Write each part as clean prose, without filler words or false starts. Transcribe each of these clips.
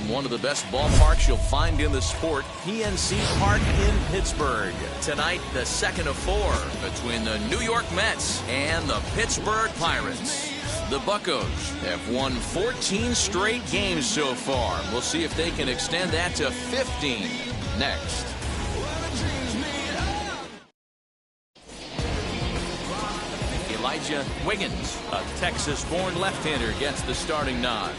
from one of the best ballparks you'll find in the sport, PNC Park in Pittsburgh. Tonight, the second of 4 between the New York Mets and the Pittsburgh Pirates. The Buccos have won 14 straight games so far. We'll see if they can extend that to 15 next. Elijah Wiggins, a Texas-born left-hander, gets the starting nod.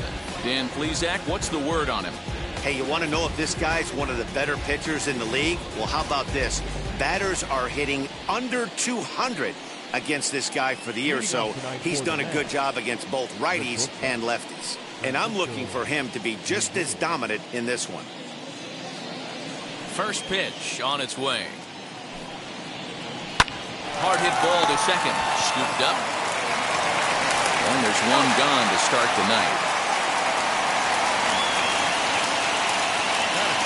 Dan Plesac, what's the word on him? Hey, you want to know if this guy's one of the better pitchers in the league? Well, how about this? Batters are hitting under 200 against this guy for the year, so he's done a good job against both righties and lefties. And I'm looking for him to be just as dominant in this one. First pitch on its way. Hard hit ball to second. Scooped up. And there's one gone to start the night.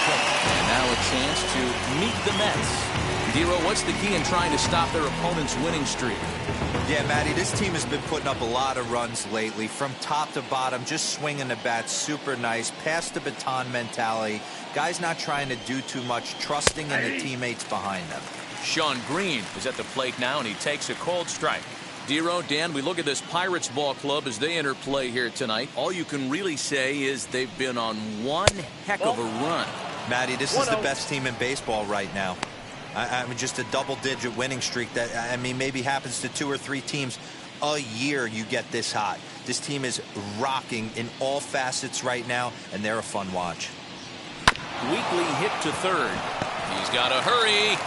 And now a chance to meet the Mets. Dero, what's the key in trying to stop their opponent's winning streak? Yeah, Matty, this team has been putting up a lot of runs lately. From top to bottom, just swinging the bat super nice. Pass the baton mentality. Guys not trying to do too much, trusting in the teammates behind them. Sean Green is at the plate now, and he takes a cold strike. Dero, Dan, we look at this Pirates ball club as they enter play here tonight. All you can really say is they've been on one heck of a run. Matty, this is the best team in baseball right now. I mean, just a double-digit winning streak that, I mean, maybe happens to 2 or 3 teams a year you get this hot. This team is rocking in all facets right now, and they're a fun watch. Weekly hit to third. He's got to hurry.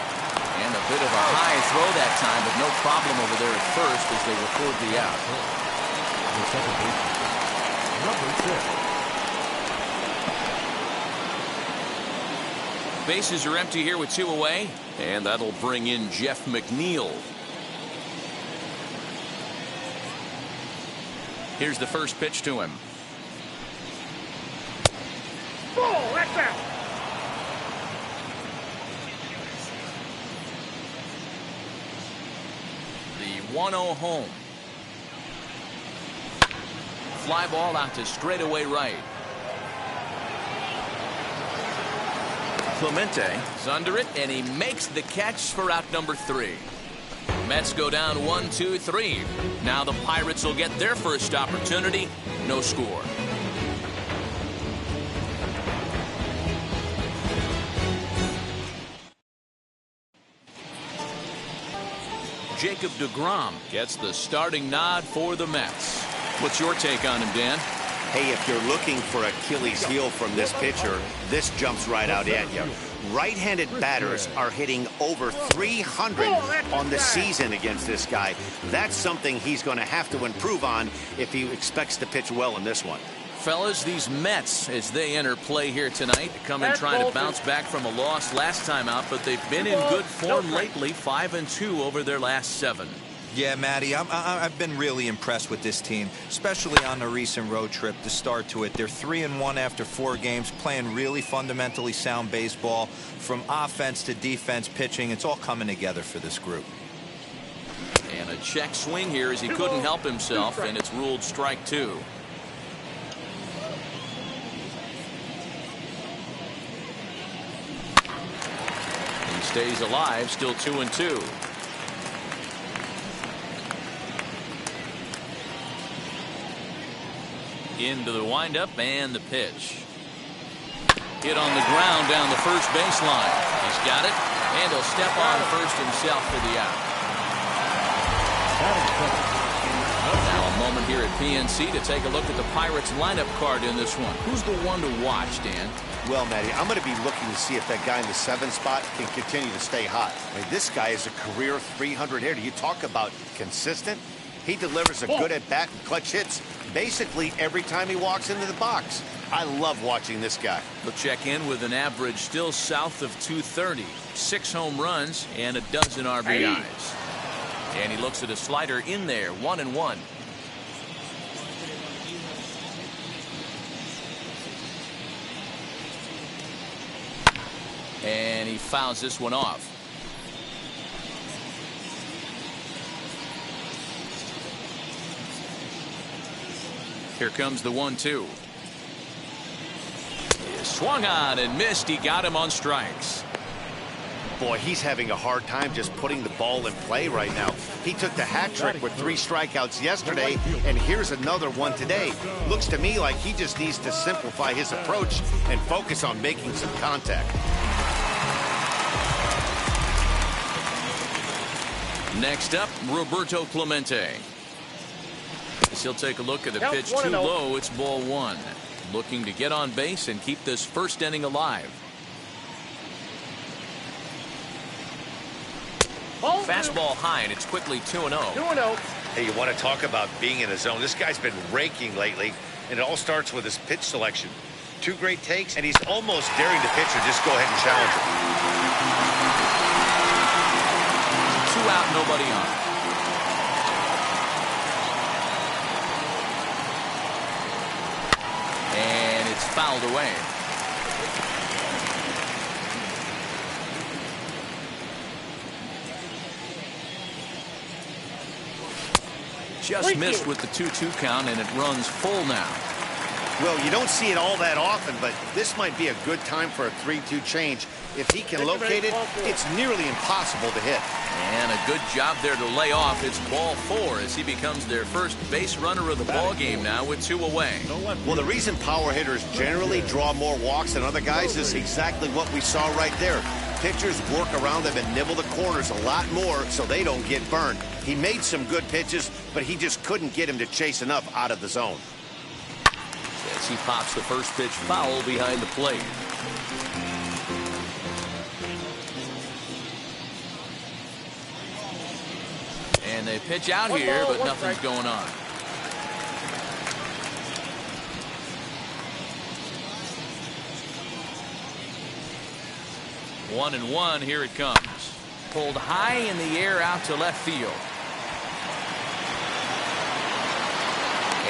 And a bit of a high throw that time, but no problem over there at first as they record the out. The second baseman, number 6. Bases are empty here with 2 away, and that'll bring in Jeff McNeil. Here's the first pitch to him. Ball, that's out. The 1-0 home. Fly ball out to straightaway right. Clemente is under it, and he makes the catch for out number 3. Mets go down 1-2-3. Now the Pirates will get their first opportunity. No score. Jacob deGrom gets the starting nod for the Mets. What's your take on him, Dan? Hey, if you're looking for Achilles heel from this pitcher, this jumps right out at you. Right-handed batters are hitting over 300 on the season against this guy. That's something he's going to have to improve on if he expects to pitch well in this one. Fellas, these Mets, as they enter play here tonight, come in trying to bounce back from a loss last time out, but they've been in good form lately, 5-2 over their last 7. Yeah, Matty, I've been really impressed with this team, especially on the recent road trip to start to it. They're 3-1 after 4 games, playing really fundamentally sound baseball. From offense to defense, pitching, it's all coming together for this group. And a check swing here as he couldn't help himself, and it's ruled strike 2. He stays alive, still 2-2. Into the windup and the pitch. Hit on the ground down the first baseline. He's got it, and he'll step on first himself for the out. Now a moment here at PNC to take a look at the Pirates lineup card in this one. Who's the one to watch, Dan? Well, Matty, I'm going to be looking to see if that guy in the 7th spot can continue to stay hot. I mean, this guy is a career 300 hitter. You talk about consistent. He delivers a good at-bat and clutch hits basically every time he walks into the box. I love watching this guy. He'll check in with an average still south of 230. 6 home runs and a dozen RBIs. And he looks at a slider in there, 1-1. And he fouls this one off. Here comes the 1-2. Swung on and missed. He got him on strikes. Boy, he's having a hard time just putting the ball in play right now. He took the hat trick with 3 strikeouts yesterday, and here's another one today. Looks to me like he just needs to simplify his approach and focus on making some contact. Next up, Roberto Clemente. As he'll take a look at the pitch too low. It's ball 1. Looking to get on base and keep this first inning alive. Fastball high, and it's quickly 2-0. 2-0. Hey, you want to talk about being in a zone? This guy's been raking lately, and it all starts with his pitch selection. 2 great takes, and he's almost daring the pitcher just go ahead and challenge him. 2 out, nobody on. And it's fouled away. Just missed with the 2-2 count, and it runs full now. Well, you don't see it all that often, but this might be a good time for a 3-2 change. If he can locate it, it's nearly impossible to hit. And a good job there to lay off. It's ball 4 as he becomes their first base runner of the ball game now with 2 away. Well, the reason power hitters generally draw more walks than other guys is exactly what we saw right there. Pitchers work around them and nibble the corners a lot more so they don't get burned. He made some good pitches, but he just couldn't get him to chase enough out of the zone. As he pops the first pitch foul behind the plate. And they pitch out here, but nothing's going on. One and one, here it comes. Pulled high in the air out to left field.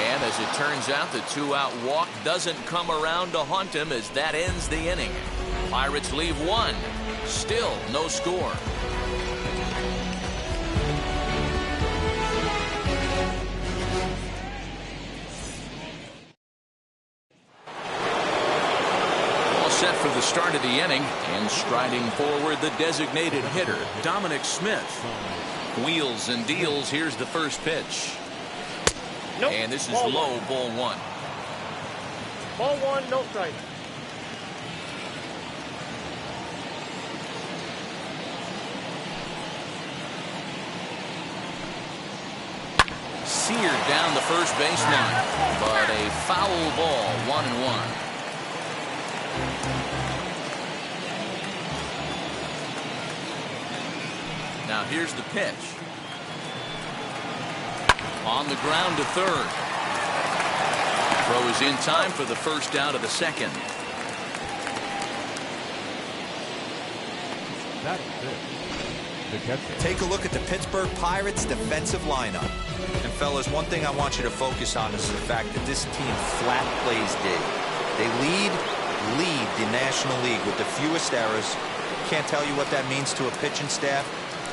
And as it turns out, the 2-out walk doesn't come around to haunt him as that ends the inning. Pirates leave 1. Still no score. Set for the start of the inning, and striding forward the designated hitter Dominic Smith. Wheels and deals. Here's the first pitch. Nope. And this is low, ball 1. Ball 1, no strike. Seared down the first baseline, but a foul ball, 1-1. Now here's the pitch. On the ground to third. Throw is in time for the first out of the second. Take a look at the Pittsburgh Pirates defensive lineup. And fellas, one thing I want you to focus on is the fact that this team flat plays D. They lead the National League with the fewest errors. Can't tell you what that means to a pitching staff.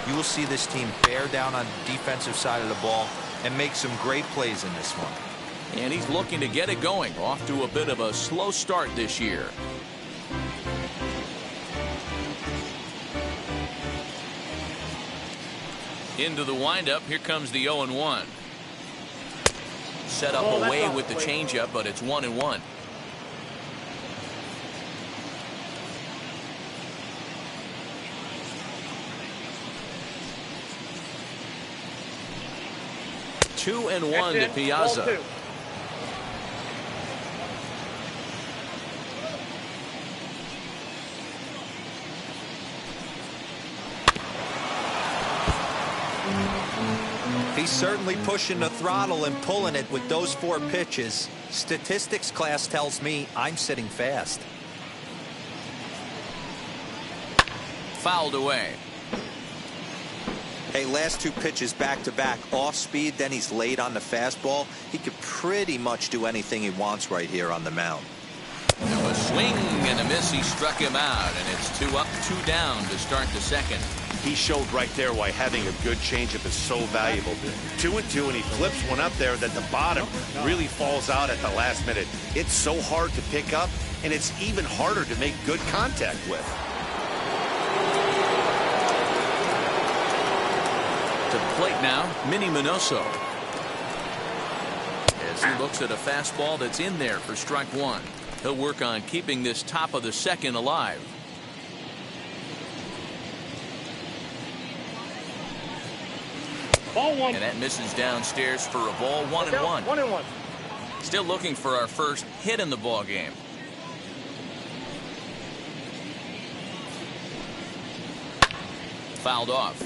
You will see this team bear down on the defensive side of the ball and make some great plays in this one. And he's looking to get it going. Off to a bit of a slow start this year. Into the windup. Here comes the 0-1. Set up away with the changeup, but it's 1-1. Two and one to Piazza. He's certainly pushing the throttle and pulling it with those 4 pitches. Statistics class tells me I'm sitting fast. Fouled away. Hey, last 2 pitches back-to-back off speed, then he's late on the fastball. He could pretty much do anything he wants right here on the mound. Now a swing and a miss. He struck him out, and it's 2 up, 2 down to start the second. He showed right there why having a good changeup is so valuable. 2-2, and he flips one up there that the bottom really falls out at the last minute. It's so hard to pick up, and it's even harder to make good contact with. To the plate now, Minnie Minoso. As he looks at a fastball that's in there for strike one. He'll work on keeping this top of the second alive. Ball one. And that misses downstairs for a ball. 1-1. 1-1. Still looking for our first hit in the ball game. Fouled off.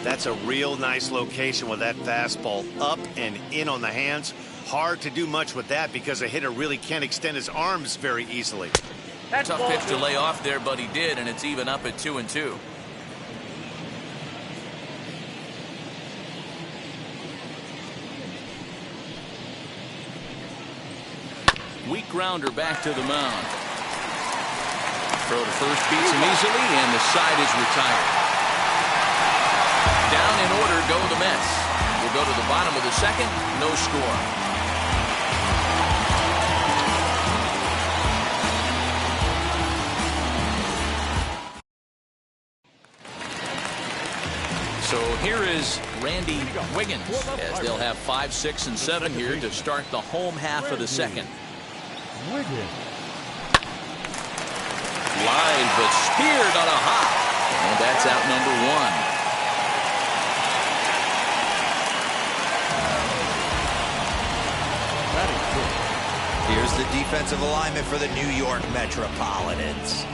That's a real nice location with that fastball up and in on the hands. Hard to do much with that because a hitter really can't extend his arms very easily. That's Tough ball pitch to two. lay off there, but he did, and it's even up at 2-2. Weak grounder back to the mound. Throw to first beats him easily, and the side is retired. Down in order go the Mets. We'll go to the bottom of the second. No score. So here is Randy Wiggins, as they'll have 5, 6, and 7 here to start the home half of the second. Line, but speared on a hop. And that's out number one. Here's the defensive alignment for the New York Metropolitans.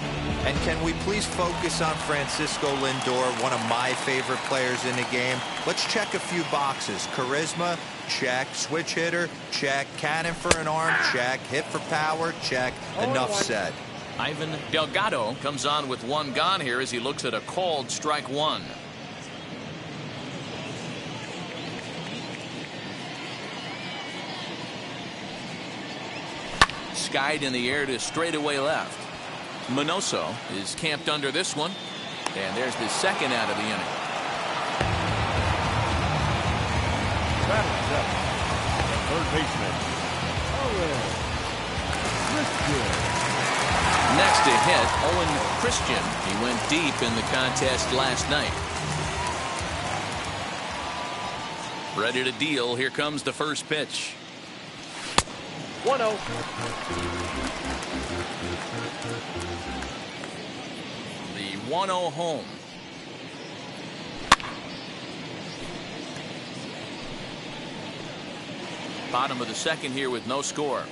And can we please focus on Francisco Lindor, one of my favorite players in the game? Let's check a few boxes. Charisma, check. Switch hitter, check. Cannon for an arm, check. Hit for power, check. Enough said. Ivan Delgado comes on with one gone here as he looks at a called strike one. Skied in the air to straightaway left. Minoso is camped under this one, and there's the second out of the inning. Third baseman. Next to hit, Owen Christian. He went deep in the contest last night. Ready to deal. Here comes the first pitch. 1-0. The 1-0 home. Bottom of the second here with no score.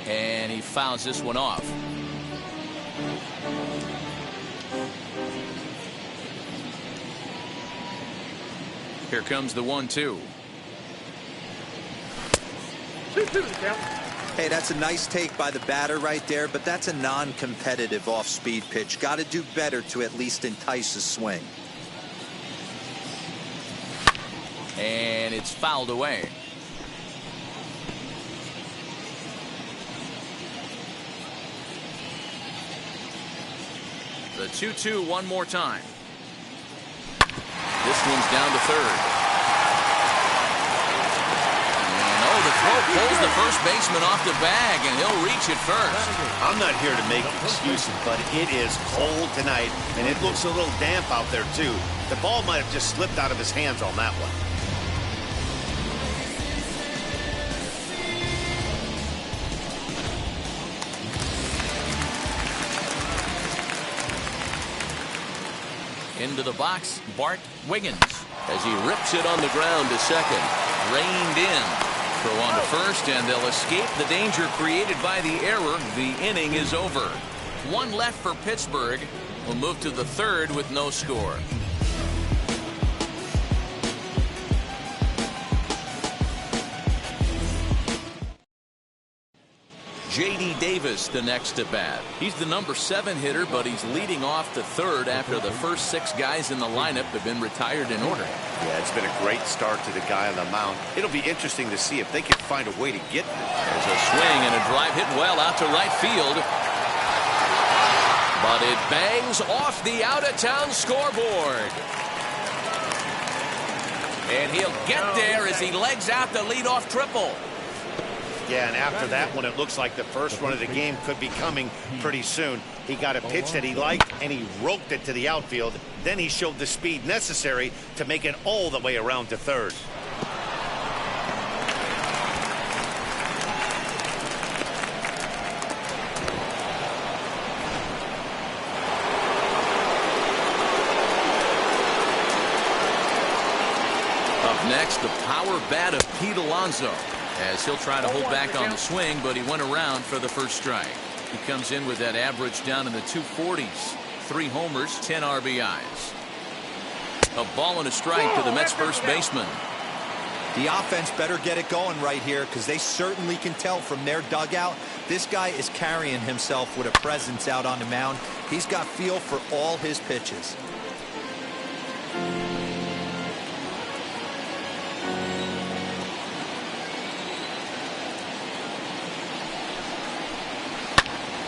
And he fouls this one off. Here comes the 1-2. 2-2 the count. Hey, that's a nice take by the batter right there, but that's a non-competitive off-speed pitch. Got to do better to at least entice a swing. And it's fouled away. The 2-2 one more time. This one's down to third. And oh, the throw pulls the first baseman off the bag, and he'll reach it first. I'm not here to make excuses, but it is cold tonight, and it looks a little damp out there, too. The ball might have just slipped out of his hands on that one. Into the box, Bart Wiggins, as he rips it on the ground to second. Reined in. Throw on to first, and they'll escape the danger created by the error. The inning is over. One left for Pittsburgh. We'll move to the third with no score. J.D. Davis the next at bat. He's the number 7 hitter, but he's leading off the third after the first 6 guys in the lineup have been retired in order. Yeah, it's been a great start to the guy on the mound. It'll be interesting to see if they can find a way to get there. There's a swing and a drive hit well out to right field. But it bangs off the out-of-town scoreboard. And he'll get there as he legs out the leadoff triple. Yeah, and after that one, it looks like the first run of the game could be coming pretty soon. He got a pitch that he liked, and he roped it to the outfield. Then he showed the speed necessary to make it all the way around to third. Up next, the power bat of Pete Alonso, as he'll try to hold back on the swing, but he went around for the first strike. He comes in with that average down in the 240s. 3 homers, 10 RBIs. A ball and a strike to the Mets first baseman. The offense better get it going right here, because they certainly can tell from their dugout this guy is carrying himself with a presence out on the mound. He's got feel for all his pitches.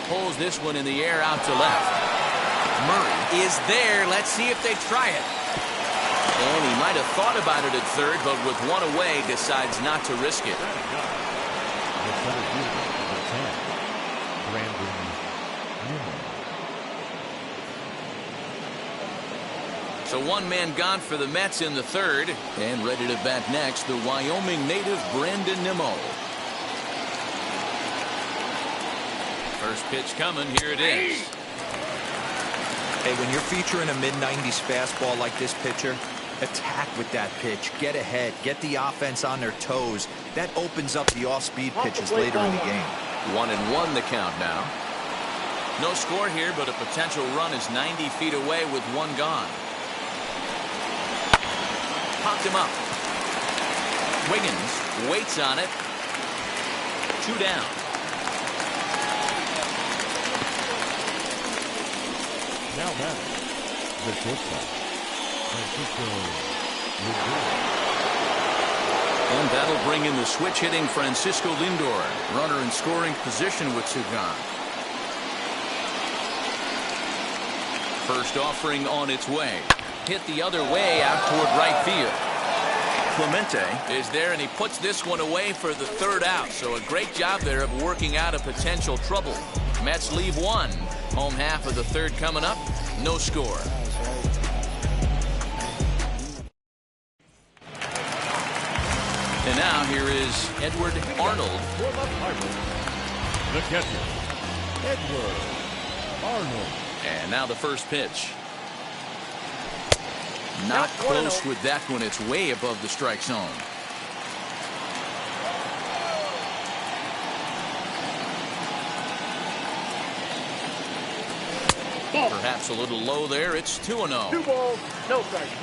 Pulls this one in the air out to left. Murray is there. Let's see if they try it. And he might have thought about it at third, but with one away, decides not to risk it. So 1 man gone for the Mets in the third. And ready to bat next, the Wyoming native Brandon Nimmo. First pitch coming. Here it is. Hey, when you're featuring a mid-90s fastball like this pitcher, attack with that pitch. Get ahead. Get the offense on their toes. That opens up the off-speed pitches later in the game. 1-1 the count now. No score here, but a potential run is 90 feet away with 1 gone. Popped him up. Wiggins waits on it. 2 down. Now batting, the shortstop, Francisco Lindor. And that'll bring in the switch-hitting Francisco Lindor. Runner in scoring position with 2 gone. First offering on its way. Hit the other way out toward right field. Clemente is there, and he puts this one away for the 3rd out. So a great job there of working out a potential trouble. Mets leave 1. Home half of the 3rd coming up. No score. And now here is Edward Arnold. For the Pirates, the catcher, Edward Arnold. And now the first pitch. Not close with that one. It's way above the strike zone. Perhaps a little low there. It's 2-0. 2 balls, no strikes.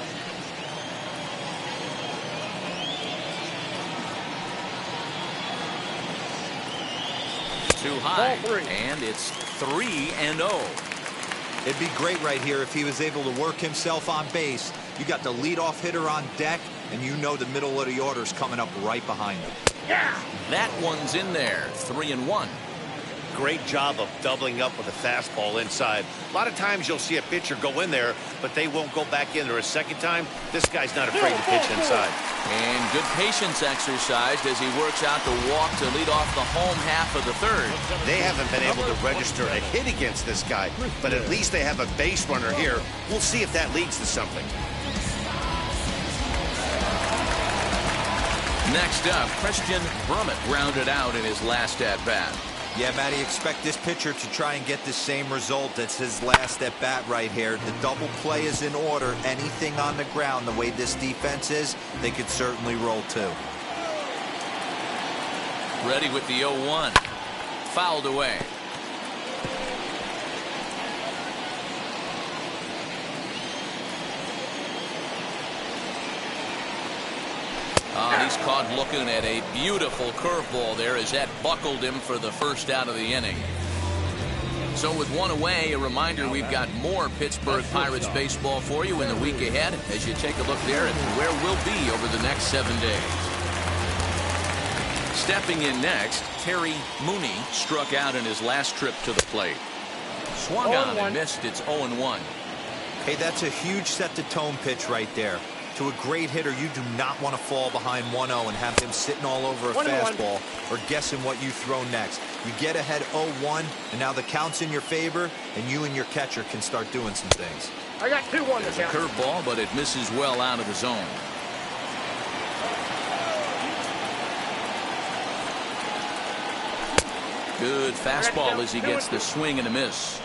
Too high. Ball 3. And it's 3-0. It'd be great right here if he was able to work himself on base. You got the leadoff hitter on deck, and you know the middle of the order's coming up right behind him. Yeah. That one's in there. 3-1. Great job of doubling up with a fastball inside. A lot of times you'll see a pitcher go in there, but they won't go back in there a second time. This guy's not afraid to pitch inside. And good patience exercised as he works out the walk to lead off the home half of the 3rd. They haven't been able to register a hit against this guy, but at least they have a base runner here. We'll see if that leads to something. Next up, Christian Brummett rounded out in his last at-bat. Yeah, Matty, expect this pitcher to try and get the same result. That's his last at bat right here. The double play is in order. Anything on the ground, the way this defense is, they could certainly roll 2. Ready with the 0-1. Fouled away. He's caught looking at a beautiful curveball there as that buckled him for the first out of the inning. So with one away, a reminder we've got more Pittsburgh Pirates baseball for you in the week ahead as you take a look there at where we'll be over the next 7 days. Stepping in next, Terry Mooney struck out in his last trip to the plate. Swung on and missed. It's 0-1. Hey, that's a huge set-the-tone pitch right there. To a great hitter, you do not want to fall behind 1-0 and have him sitting all over a fastball or guessing what you throw next. You get ahead 0-1, and now the count's in your favor, and you and your catcher can start doing some things. I got 2-1 to count. Curveball, but it misses well out of the zone. Good fastball as he gets the swing and a miss.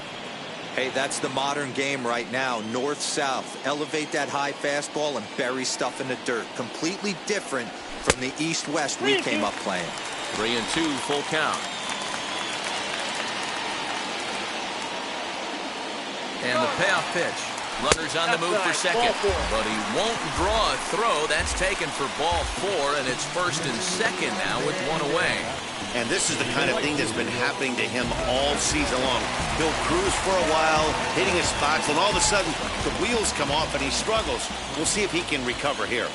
Hey, that's the modern game right now. North-south. Elevate that high fastball and bury stuff in the dirt. Completely different from the east-west we came up playing. 3-2, full count. And the payoff pitch. Runners on the move for second. But he won't draw a throw. That's taken for ball 4, and it's first and second now with one away. And this is the kind of thing that's been happening to him all season long. He'll cruise for a while, hitting his spots, and all of a sudden, the wheels come off and he struggles. We'll see if he can recover here.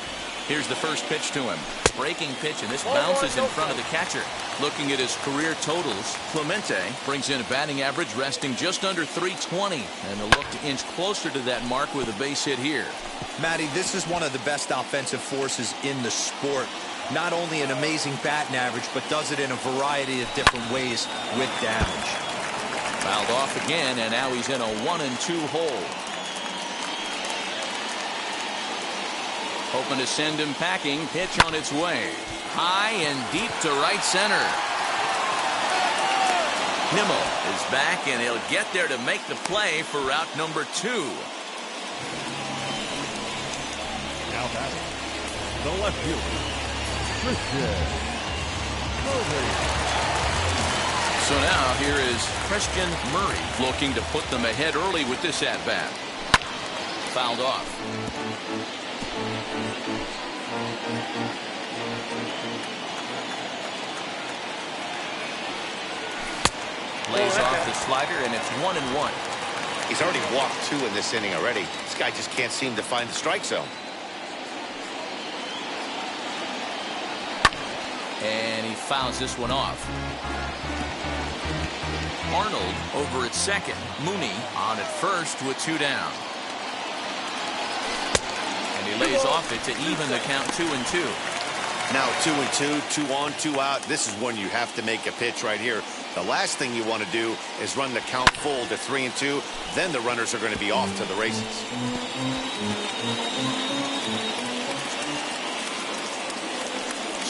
Here's the first pitch to him. Breaking pitch, and this bounces in front of the catcher. Looking at his career totals, Clemente brings in a batting average resting just under 320, and they'll look to inch closer to that mark with a base hit here. Matty, this is one of the best offensive forces in the sport. Not only an amazing batting average, but does it in a variety of different ways with damage. Fouled off again, and now he's in a 1-2 hole. Hoping to send him packing. Pitch on its way. High and deep to right center. Nimmo is back, and he'll get there to make the play for route number 2. Now batting, the left fielder, Christian Murray. So now here is Christian Murray looking to put them ahead early with this at-bat. Fouled off. Lays off the slider, and it's 1-1. He's already walked 2 in this inning already. This guy just can't seem to find the strike zone. And he fouls this one off. Arnold over at second. Mooney on at first with 2 down. And he lays off it to even the count 2-2. Now 2-2, 2 on, 2 out. This is when you have to make a pitch right here. The last thing you want to do is run the count full to 3-2. Then the runners are going to be off to the races.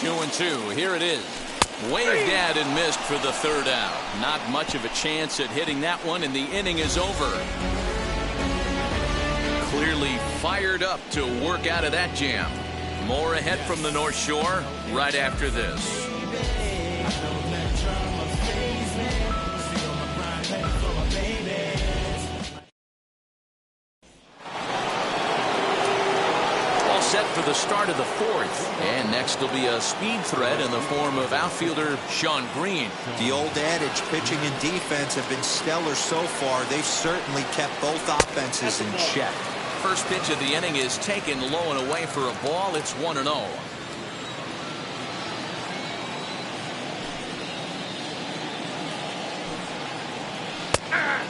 2-2. Here it is. Waved at and missed for the 3rd out. Not much of a chance at hitting that one, and the inning is over. Clearly fired up to work out of that jam. More ahead from the North Shore right after this. Set for the start of the 4th, and next will be a speed threat in the form of outfielder Sean Green. The old adage, pitching and defense have been stellar so far. They've certainly kept both offenses in check. First pitch of the inning is taken low and away for a ball. It's 1-0.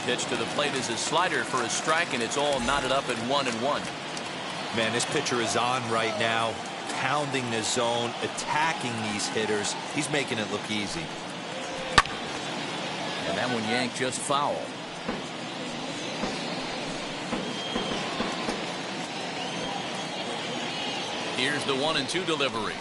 Pitch to the plate is a slider for a strike, and it's all knotted up at 1-1. Man, this pitcher is on right now, pounding the zone, attacking these hitters. He's making it look easy. And that one yanked just foul. Here's the 1-2 delivery.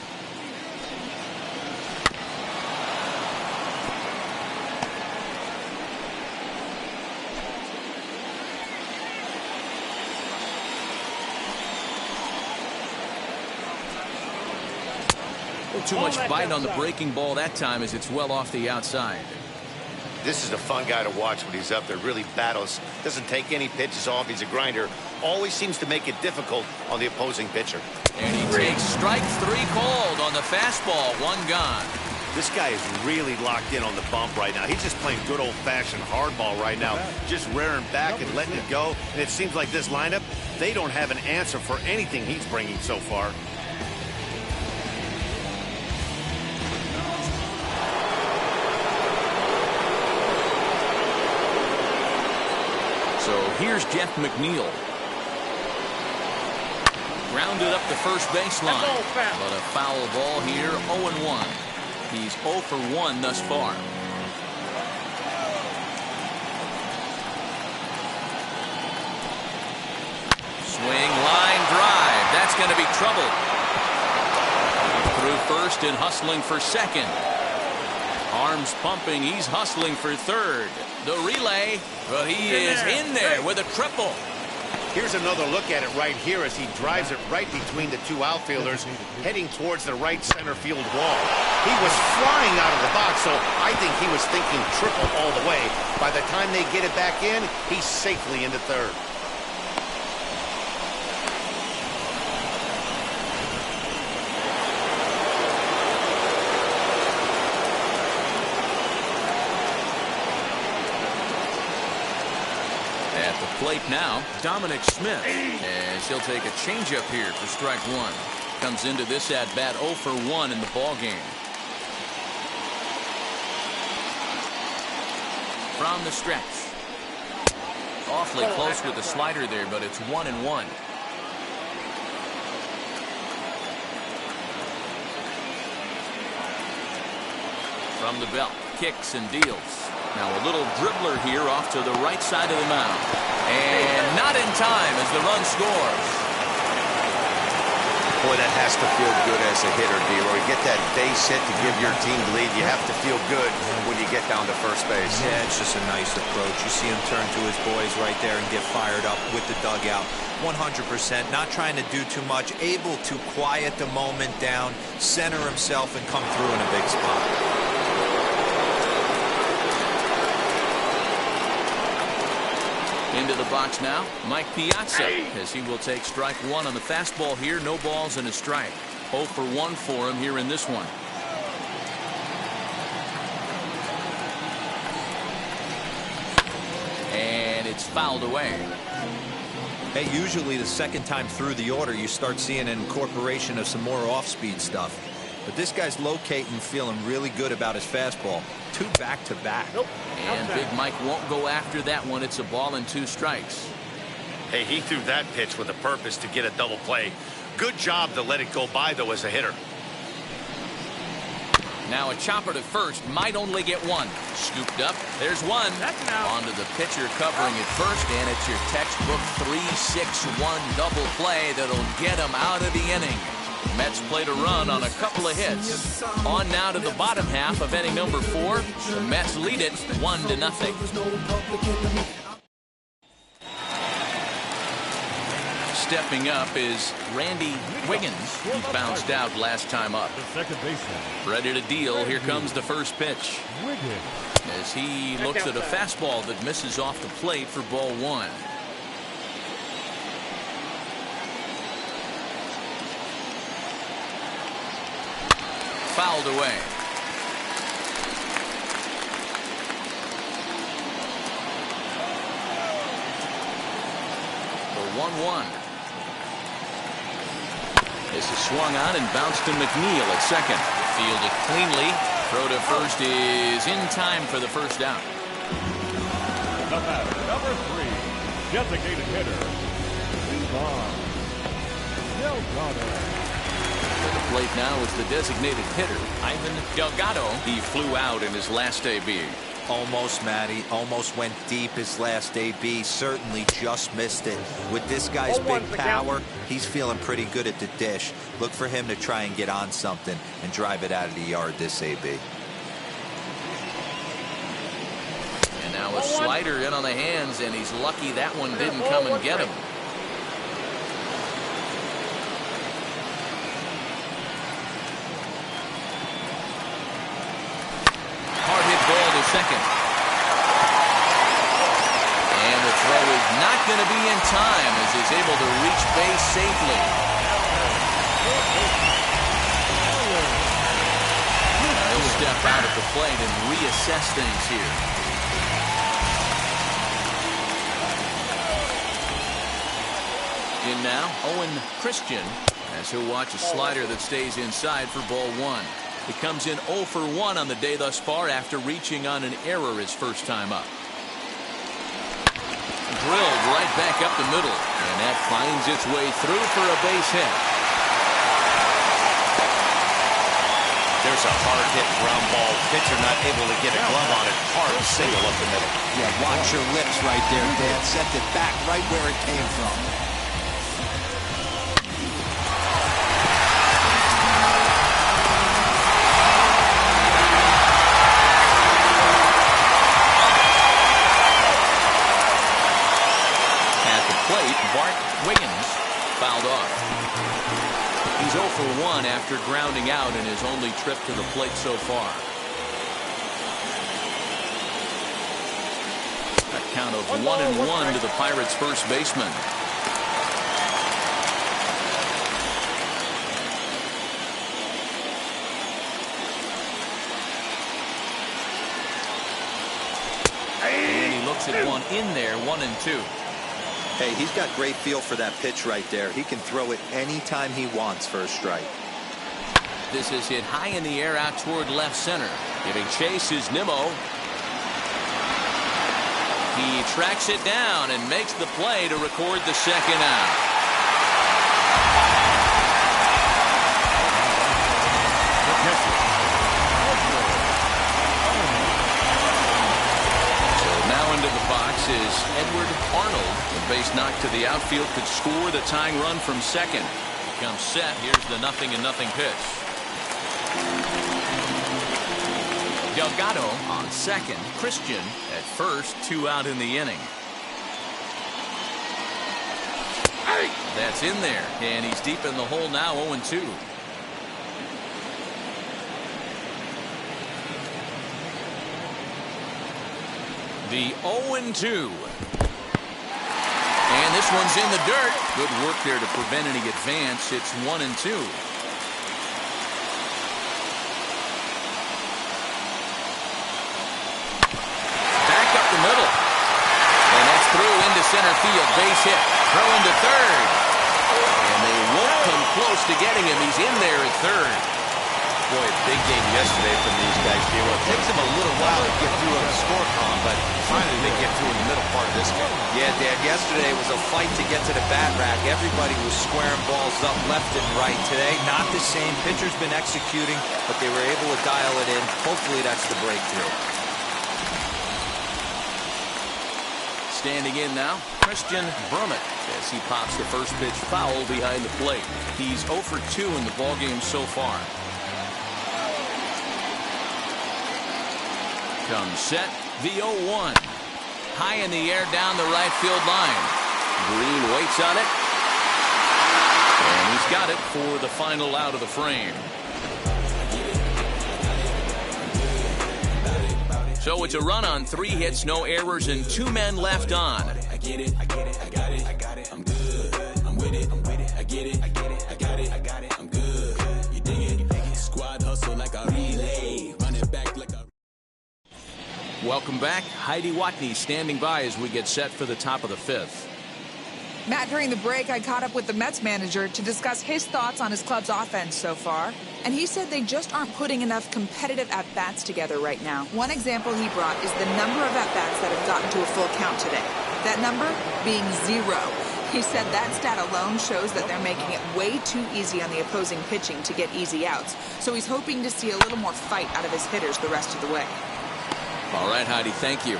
Too much bite on the breaking ball that time as it's well off the outside. This is a fun guy to watch when he's up there. Really battles. Doesn't take any pitches off. He's a grinder. Always seems to make it difficult on the opposing pitcher. And he takes strike 3 called on the fastball. 1 gone. This guy is really locked in on the bump right now. He's just playing good old-fashioned hardball right now. Just rearing back and letting it go. And it seems like this lineup, they don't have an answer for anything he's bringing so far. So here's Jeff McNeil. Grounded up the first baseline. But a foul ball here, 0-1. He's 0 for 1 thus far. Swing, line, drive. That's going to be trouble. Through first and hustling for second. Arms pumping. He's hustling for third. The relay, but he is in there with a triple. Here's another look at it right here as he drives it right between the 2 outfielders, heading towards the right center field wall. He was flying out of the box, so I think he was thinking triple all the way. By the time they get it back in, he's safely into third. Plate now, Dominic Smith, as he'll take a changeup here for strike 1. Comes into this at bat 0 for 1 in the ball game. From the stretch, awfully close with the slider there, but it's 1-1. From the belt, kicks and deals. Now a little dribbler here off to the right side of the mound. And not in time as the run scores. Boy, that has to feel good as a hitter, D-Roy. Get that base hit to give your team the lead. You have to feel good when you get down to first base. Yeah, it's just a nice approach. You see him turn to his boys right there and get fired up with the dugout. 100%, not trying to do too much, able to quiet the moment down, center himself, and come through in a big spot. Into the box now, Mike Piazza, as he will take strike 1 on the fastball here. No balls and a strike. 0 for 1 for him here in this one. And it's fouled away. Hey, usually the second time through the order, you start seeing an incorporation of some more off-speed stuff. But this guy's locating, feeling really good about his fastball. 2 back-to-back. Nope. And Big Mike won't go after that one. It's a ball and 2 strikes. Hey, he threw that pitch with a purpose to get a double play. Good job to let it go by, though, as a hitter. Now a chopper to first, might only get 1. Scooped up, there's 1. Onto the pitcher covering at first, and it's your textbook 3-6-1 double play that'll get him out of the inning. Mets played a run on a couple of hits. On now to the bottom half of inning number 4. The Mets lead it 1-0. Stepping up is Randy Wiggins. He bounced out last time up. The second baseman. Ready to deal. Here comes the first pitch. Wiggins. As he looks at a fastball that misses off the plate for ball 1. Fouled away. The 1-1. This is swung on and bounced to McNeil at second. Fielded cleanly. Throw to first is in time for the first down. The batter, number 3, designated hitter, Ivan Delgado. To the plate now is the designated hitter, Ivan Delgado. He flew out in his last AB. Almost, Matty. Almost went deep his last AB. Certainly just missed it. With this guy's big power, he's feeling pretty good at the dish. Look for him to try and get on something and drive it out of the yard this AB. And now a slider in on the hands, and he's lucky that one didn't come and get him. Hard hit ball to second. not going to be in time as he's able to reach base safely. He'll step out at the plate and reassess things here. In now, Owen Christian, as he'll watch a slider that stays inside for ball one. He comes in 0 for 1 on the day thus far after reaching on an error his first time up. Drilled right back up the middle, and that finds its way through for a base hit. There's a hard-hit ground ball. Pitcher not able to get a glove on it. Hard single up the middle. Yeah, watch your lips right there, Dan. Sent it back right where it came from. Wiggins fouled off. He's 0 for 1 after grounding out in his only trip to the plate so far. A count of 1-1 to the Pirates' first baseman. And he looks at one in there, 1-2. Hey, he's got great feel for that pitch right there. He can throw it anytime he wants for a strike. This is hit high in the air out toward left center. Giving chase is Nimmo. He tracks it down and makes the play to record the second out. Into the box is Edward Arnold. The base knock to the outfield could score the tying run from second. He comes set. Here's the 0-0 pitch. Delgado on second. Christian at first. 2 out in the inning. That's in there, and he's deep in the hole now. 0-2. The 0-2. And this one's in the dirt. Good work there to prevent any advance. It's 1-2. Back up the middle. And that's through into center field. Base hit. Throw into third. And they won't come close to getting him. He's in there at third. Boy, a big game yesterday from these guys, Dero. It takes them a little while to get through a score column, but finally they get through in the middle part of this game. Yeah, Dan, yesterday was a fight to get to the bat rack. Everybody was squaring balls up left and right. Today, not the same. Pitcher's been executing, but they were able to dial it in. Hopefully that's the breakthrough. Standing in now, Christian Brummett as he pops the first pitch foul behind the plate. He's 0 for 2 in the ballgame so far. Comes set, the 0-1. High in the air down the right field line. Green waits on it. And he's got it for the final out of the frame. So it's a run on 3 hits, no errors, and 2 men left on. I get it, I get it, I got it, I got it, I'm good. I'm with it, I'm with it, I get it, I get it, I got it, I got it, I'm good. You dig it? Squad hustle like a relay. Run it back like a... Welcome back. Heidi Watney standing by as we get set for the top of the 5th. Matt, during the break, I caught up with the Mets manager to discuss his thoughts on his club's offense so far. And he said they just aren't putting enough competitive at-bats together right now. One example he brought is the number of at-bats that have gotten to a full count today. That number being 0. He said that stat alone shows that they're making it way too easy on the opposing pitching to get easy outs. So he's hoping to see a little more fight out of his hitters the rest of the way. All right, Heidi, thank you.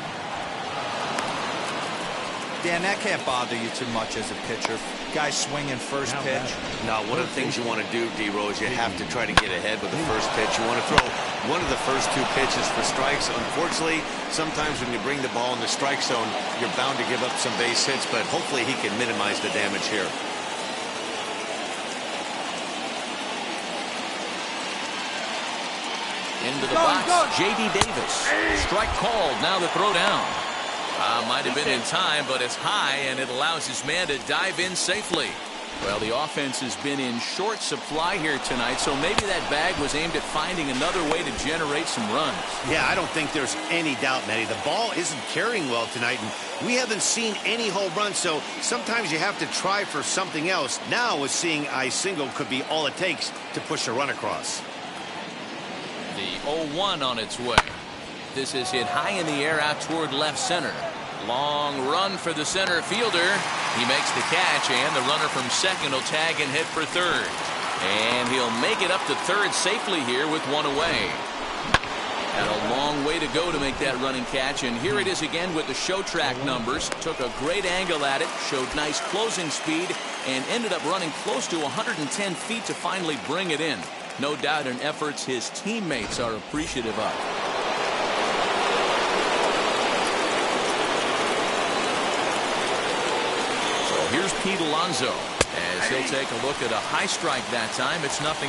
Dan, that can't bother you too much as a pitcher. Guys swinging first pitch. Now, one of the things you want to do, D-Row, is you have to try to get ahead with the first pitch. You want to throw one of the first 2 pitches for strikes. Unfortunately, sometimes when you bring the ball in the strike zone, you're bound to give up some base hits, but hopefully he can minimize the damage here. Into the box, J.D. Davis. Strike called, now the throw down. Might have been in time, but it's high, and it allows his man to dive in safely. Well, the offense has been in short supply here tonight, so maybe that bag was aimed at finding another way to generate some runs. Yeah, I don't think there's any doubt, Matty. The ball isn't carrying well tonight, and we haven't seen any home runs, so sometimes you have to try for something else. Now, with seeing I single could be all it takes to push a run across. The 0-1 on its way. This is hit high in the air out toward left center. Long run for the center fielder. He makes the catch, and the runner from second will tag and hit for third. And he'll make it up to third safely here with one away. Had a long way to go to make that running catch, and here it is again with the show track numbers. Took a great angle at it, showed nice closing speed, and ended up running close to 110 feet to finally bring it in. No doubt in efforts his teammates are appreciative of. Here's Pete Alonso as he'll take a look at a high strike that time. It's 0-1.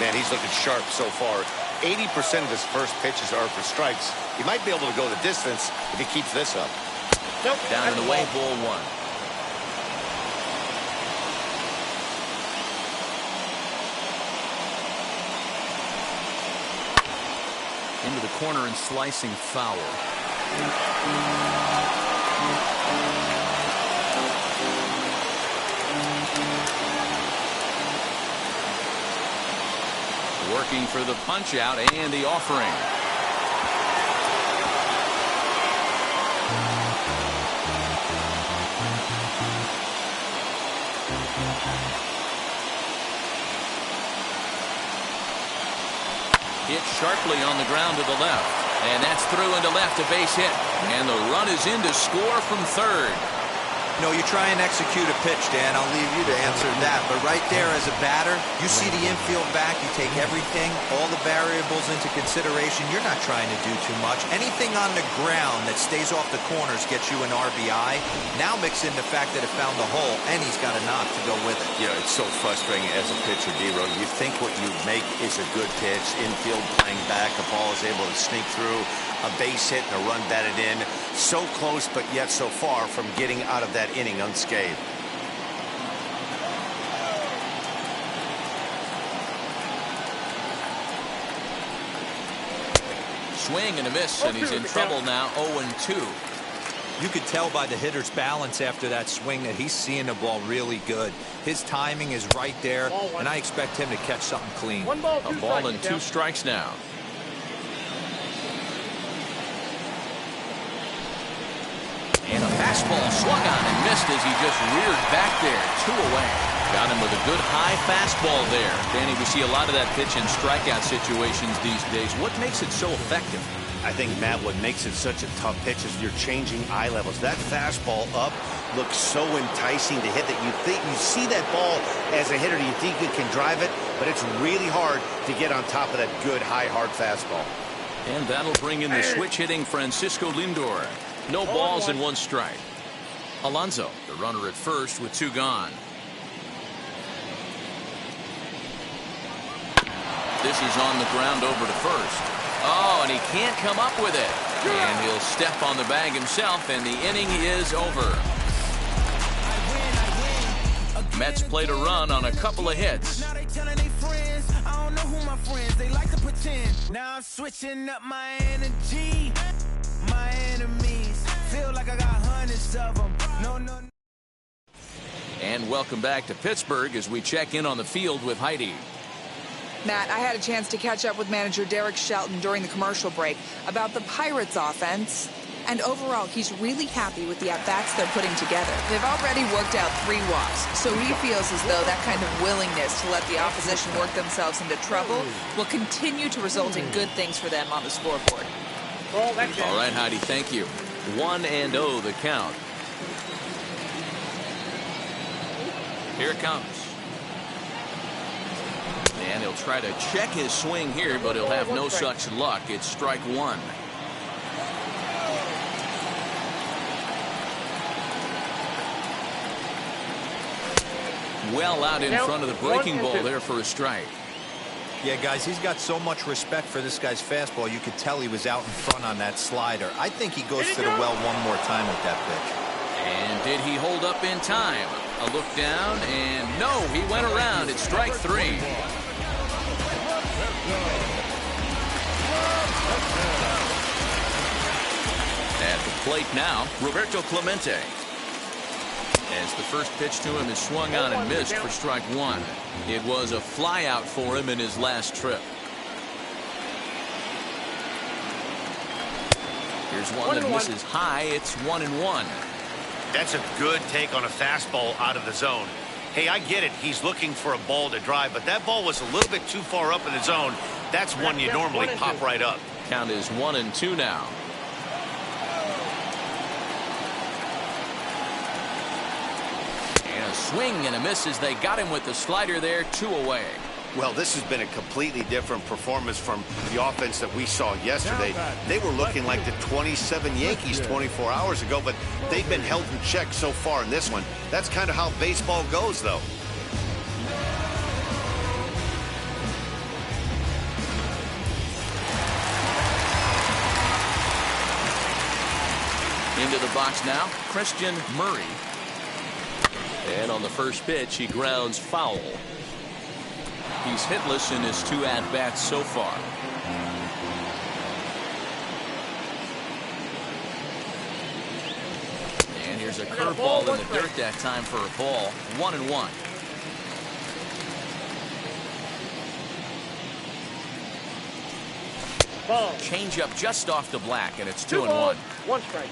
Man, he's looking sharp so far. 80% of his first pitches are for strikes. He might be able to go the distance if he keeps this up. Nope. Down and away, ball one. Into the corner and slicing foul. Working for the punch out and the offering. Hit sharply on the ground to the left, and that's through into left, a base hit, and the run is in to score from third. No, you try and execute a pitch, Dan. I'll leave you to answer that. But right there as a batter, you see the infield back. You take everything, all the variables into consideration. You're not trying to do too much. Anything on the ground that stays off the corners gets you an RBI. Now mix in the fact that it found the hole, and he's got a knock to go with it. Yeah, it's so frustrating as a pitcher, D-Road. You think what you make is a good pitch. Infield playing back. The ball is able to sneak through. A base hit and a run batted in. So close, but yet so far from getting out of that inning unscathed. Swing and a miss, and he's in trouble now. 0-2. You could tell by the hitter's balance after that swing that he's seeing the ball really good. His timing is right there, and I expect him to catch something clean. One ball, A ball and 2 strikes now. And a fastball swung on and missed as he just reared back there. 2 away. Got him with a good high fastball there. Danny, we see a lot of that pitch in strikeout situations these days. What makes it so effective? I think, Matt, what makes it such a tough pitch is you're changing eye levels. That fastball up looks so enticing to hit that you think you see that ball as a hitter, you think you can drive it, but it's really hard to get on top of that good high hard fastball. And that'll bring in the switch hitting Francisco Lindor. No balls and 1 strike. Alonso, the runner at first with 2 gone. This is on the ground over to first. Oh, and he can't come up with it. And he'll step on the bag himself, and the inning is over. Mets played a run on a couple of hits. Now they telling their friends, I don't know who my friends, they like to pretend. Now I'm switching up my energy. My enemies feel like I got hundreds of them. No. And welcome back to Pittsburgh as we check in on the field with Heidi. Matt, I had a chance to catch up with manager Derek Shelton during the commercial break about the Pirates offense. And overall, he's really happy with the at-bats they're putting together. They've already worked out 3 walks, so he feels as though that kind of willingness to let the opposition work themselves into trouble will continue to result in good things for them on the scoreboard. All right, Heidi, thank you. 1-0 the count. Here it comes. And he'll try to check his swing here, but he'll have no such luck. It's strike 1. Well out in front of the breaking ball there for a strike. Yeah, guys, he's got so much respect for this guy's fastball. You could tell he was out in front on that slider. I think he goes to the well one more time with that pitch. And did he hold up in time? A look down, and no, he went around. It's strike 3. At the plate now, Roberto Clemente. As the first pitch to him is swung on and missed for strike 1. It was a fly out for him in his last trip. Here's one that misses high. It's 1-1. That's a good take on a fastball out of the zone. Hey, I get it. He's looking for a ball to drive, but that ball was a little bit too far up in the zone. That's one you normally pop right up. Count is 1-2 now. And a swing and a miss as they got him with the slider there, 2 away. Well, this has been a completely different performance from the offense that we saw yesterday. They were looking like the 27 Yankees 24 hours ago, but they've been held in check so far in this one. That's kind of how baseball goes, though. Into the box now, Christian Murray. And on the first pitch, he grounds foul. He's hitless in his 2 at-bats so far. And here's a curveball in the dirt that time for a ball. 1-1. Change up just off the black, and it's 2-1. 1 strike.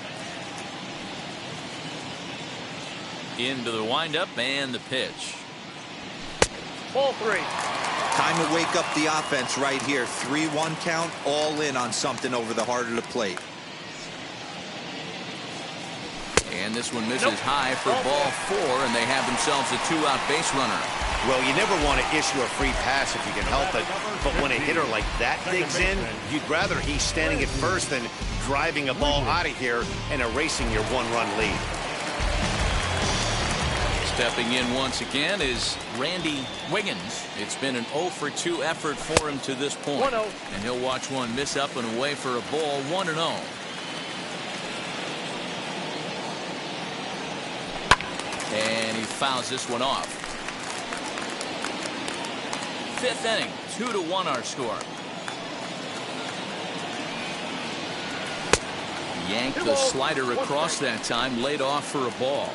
Into the windup and the pitch. Ball 3. Time to wake up the offense right here. 3-1 count, all in on something over the heart of the plate. And this one misses high for ball 4, and they have themselves a 2-out base runner. Well, you never want to issue a free pass if you can help it, but when a hitter like that digs in, you'd rather he's standing at first than driving a ball out of here and erasing your 1-run lead. Stepping in once again is Randy Wiggins. It's been an 0-for-2 effort for him to this point. 1-0. And he'll watch one miss up and away for a ball. 1-0. And he fouls this one off. 5th inning, 2-1 our score. Yanked the slider across that time, laid off for a ball.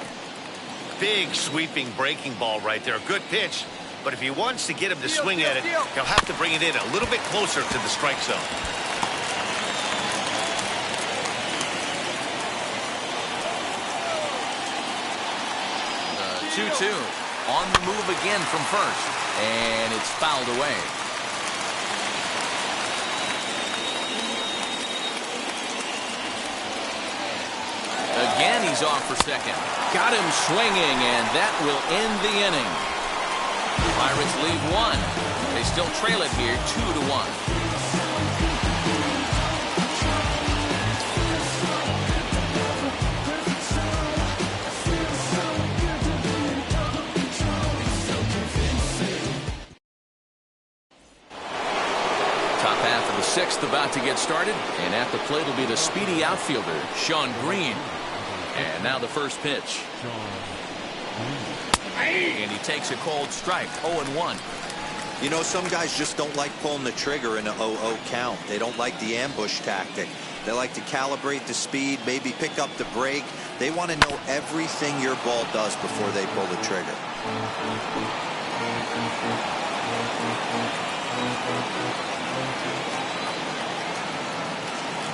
Big sweeping breaking ball right there. Good pitch, but if he wants to get him to swing at it, he'll have to bring it in a little bit closer to the strike zone. The 2-2 on the move again from first, and it's fouled away. Again, he's off for second. Got him swinging, and that will end the inning. The Pirates lead 1. They still trail it here 2-1. Top half of the 6th about to get started, and at the plate will be the speedy outfielder, Sean Green. And now the first pitch. And he takes a cold strike, 0-1. You know, some guys just don't like pulling the trigger in a 0-0 count. They don't like the ambush tactic. They like to calibrate the speed, maybe pick up the brake. They want to know everything your ball does before they pull the trigger.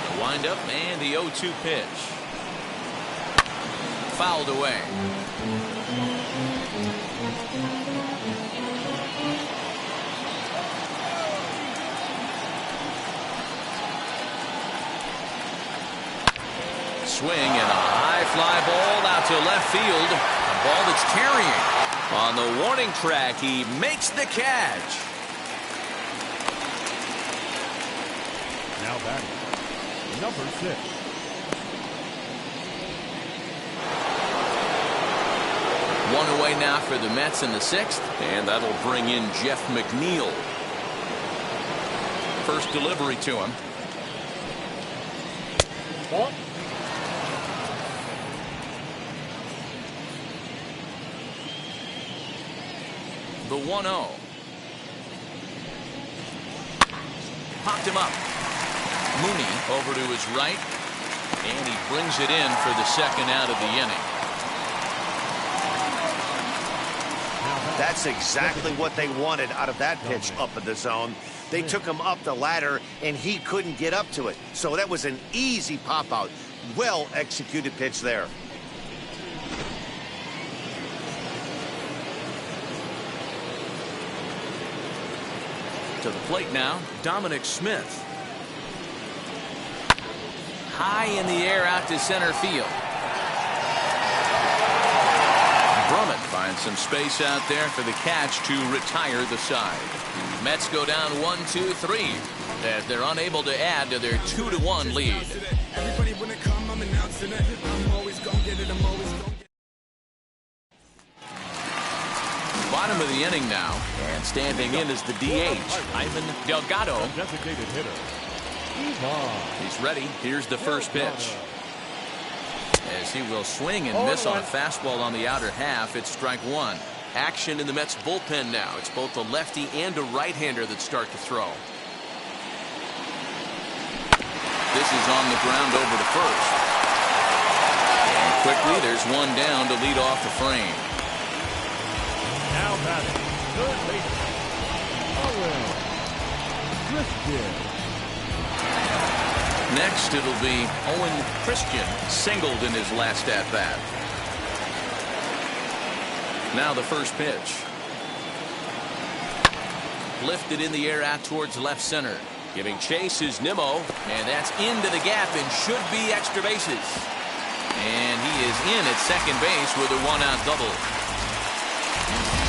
The windup and the 0-2 pitch. Fouled away. Swing and a high fly ball out to left field. A ball that's carrying. On the warning track, he makes the catch. Now batting, number 6. One away now for the Mets in the 6th, and that'll bring in Jeff McNeil. first delivery to him. Ball. The 1-0. Popped him up. Mooney over to his right, and he brings it in for the second out of the inning. That's exactly what they wanted out of that pitch up in the zone. They took him up the ladder, and he couldn't get up to it. So that was an easy pop-out. Well-executed pitch there. To the plate now, Dominic Smith. High in the air out to center field. Brummett finds some space out there for the catch to retire the side. Mets go down 1-2-3 as they're unable to add to their 2-1 lead. Bottom of the inning now, and standing in is the DH, Ivan Delgado. Designated hitter. He's ready. Here's the first pitch. As he will swing and miss on a fastball on the outer half. It's strike one. Action in the Mets bullpen now. It's both a lefty and a right-hander that start to throw. This is on the ground over to first. And quickly there's one down to lead off the frame. Now batting, third baseman, Owen Christian. Next, it'll be Owen Christian, singled in his last at-bat. Now the first pitch. Lifted in the air out towards left center. Giving chase is Nimmo, and that's into the gap and should be extra bases. And he is in at second base with a one-out double.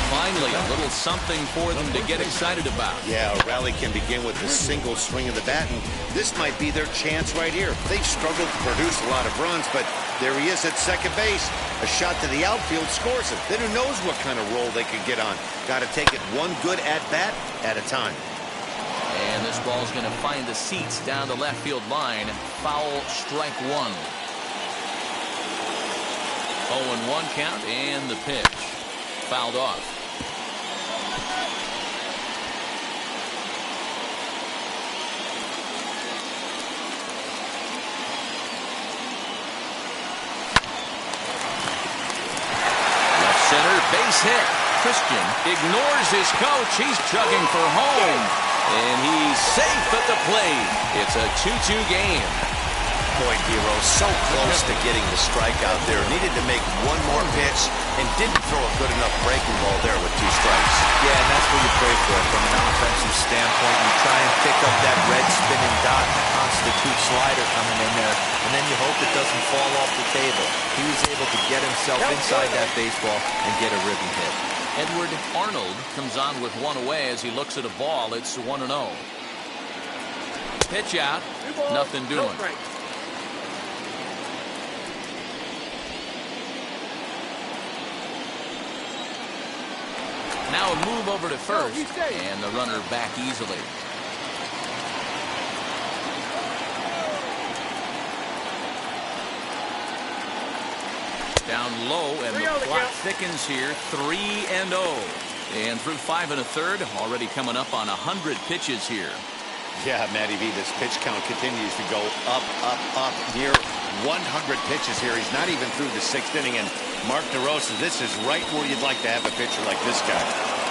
Finally, a little something for them to get excited about. Yeah, a rally can begin with a single swing of the bat, and this might be their chance right here. They've struggled to produce a lot of runs, but there he is at second base. A shot to the outfield scores it. Then who knows what kind of roll they could get on. Got to take it one good at-bat at a time. And this ball's going to find the seats down the left field line. Foul, strike one. 0-1 count, and the pitch. Fouled off. Center base hit. Christian ignores his coach. He's chugging for home. And he's safe at the plate. It's a 2-2 game. Boy, Hero, so close to getting the strikeout there. Needed to make one more pitch and didn't throw a good enough breaking ball there with 2 strikes. Yeah, and that's what you pray for from an offensive standpoint. You try and pick up that red spinning dot that constitutes slider coming in there, and then you hope it doesn't fall off the table. He was able to get himself inside that baseball and get a ribby hit. Edward Arnold comes on with one away as he looks at a ball. It's 1-0. Pitch out. Nothing doing. Now a move over to first, and the runner back easily. Down low, and the clock thickens here. 3-0. And through 5 1/3, already coming up on 100 pitches here. Yeah, Matty V, this pitch count continues to go up, up, up, near 100 pitches here. He's not even through the 6th inning, and Mark DeRosa, this is right where you'd like to have a pitcher like this guy.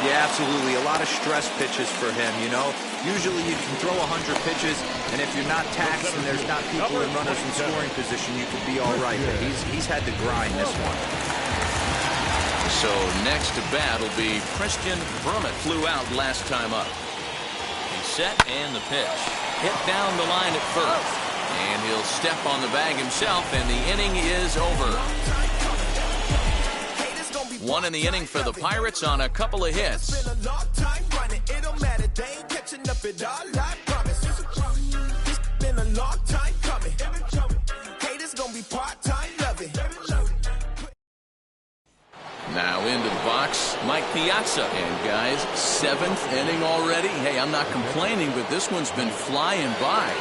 Yeah, absolutely. A lot of stress pitches for him, you know. Usually you can throw 100 pitches, and if you're not taxed and there's not people in runners in scoring position, you could be all right. But he's had to grind this one. So next to bat will be Christian Brummett. Flew out last time up. He's set, and the pitch. Hit down the line at first. And he'll step on the bag himself, and the inning is over. 1 in the inning for the Pirates on a couple of hits. Now into the box. box, Mike Piazza. And guys, 7th inning already. Hey, I'm not complaining, but this one's been flying by.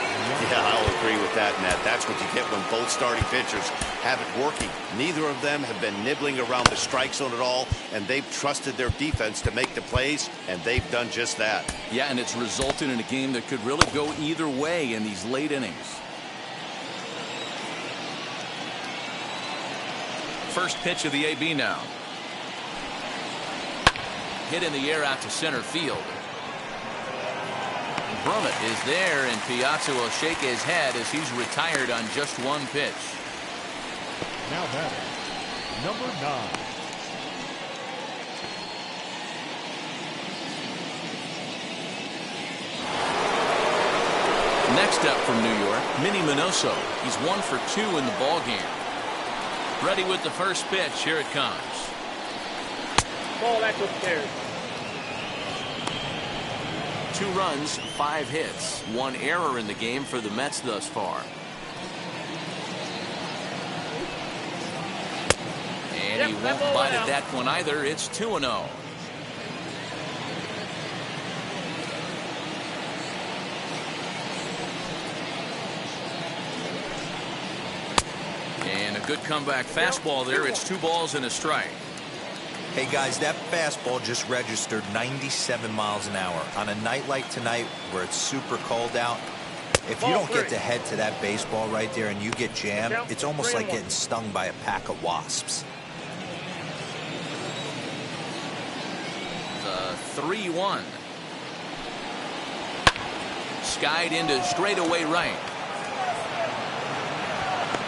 Yeah, I'll agree with that, Nat. That's what you get when both starting pitchers have it working. Neither of them have been nibbling around the strike zone at all, and they've trusted their defense to make the plays, and they've done just that. Yeah, and it's resulted in a game that could really go either way in these late innings. First pitch of the AB now. Hit in the air out to center field. Brummett is there, and Piazza will shake his head as he's retired on just one pitch. Now batting, number 9. Next up from New York, Minnie Minoso. He's 1 for 2 in the ball game. Ready with the first pitch. Here it comes. Ball that's upstairs. 2 runs, 5 hits, 1 error in the game for the Mets thus far. And he won't bite at that one either. It's 2-0. And a good comeback fastball there. It's 2 balls and a strike. Hey guys, that fastball just registered 97 miles an hour. On a night like tonight where it's super cold out, if you don't get to head to that baseball right there and you get jammed, it's almost like getting stung by a pack of wasps. The 3-1. Skied into straightaway right.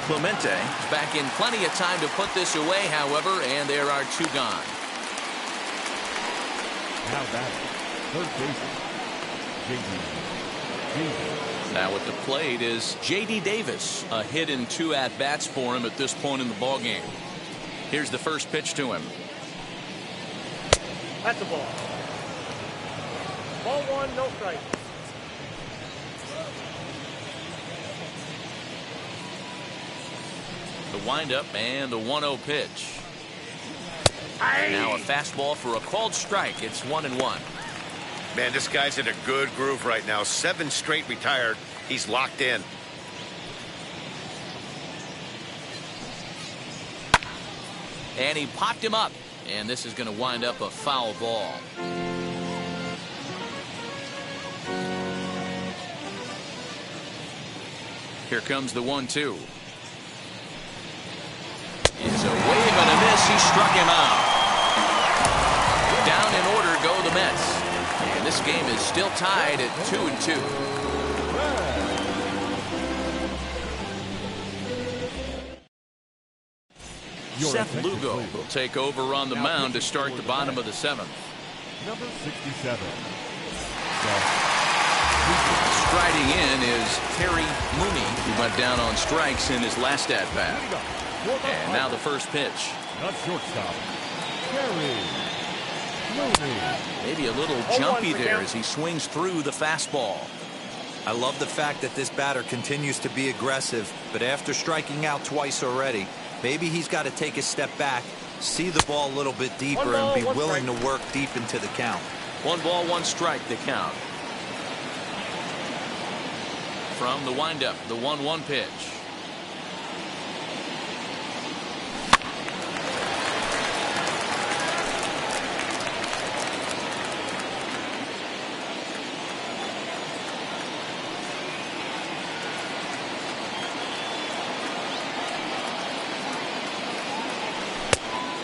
Clemente is back in plenty of time to put this away, however, and there are 2 gone. Now batting, third baseman, J.D. Now at the plate is J.D. Davis. A hit in 2 at-bats for him at this point in the ballgame. Here's the first pitch to him. That's the ball. Ball 1, no strike. The windup and the 1-0 pitch. Now a fastball for a called strike. It's 1-1. Man, this guy's in a good groove right now. 7 straight retired. He's locked in. And he popped him up. And this is going to wind up a foul ball. Here comes the 1-2. It's a wave and a miss. He struck him out. Down in order go the Mets. And this game is still tied at 2-2. Seth Lugo will take over on the mound to start the bottom of the 7th. Number 67. Striding in is Terry Mooney, who went down on strikes in his last at-bat. And now the first pitch. Not shortstop, Terry Mooney. Maybe a little jumpy there as he swings through the fastball. I love the fact that this batter continues to be aggressive, but after striking out twice already, maybe he's got to take a step back, see the ball a little bit deeper, and be willing to work deep into the count. 1 ball, 1 strike, the count. From the windup, the 1-1 pitch.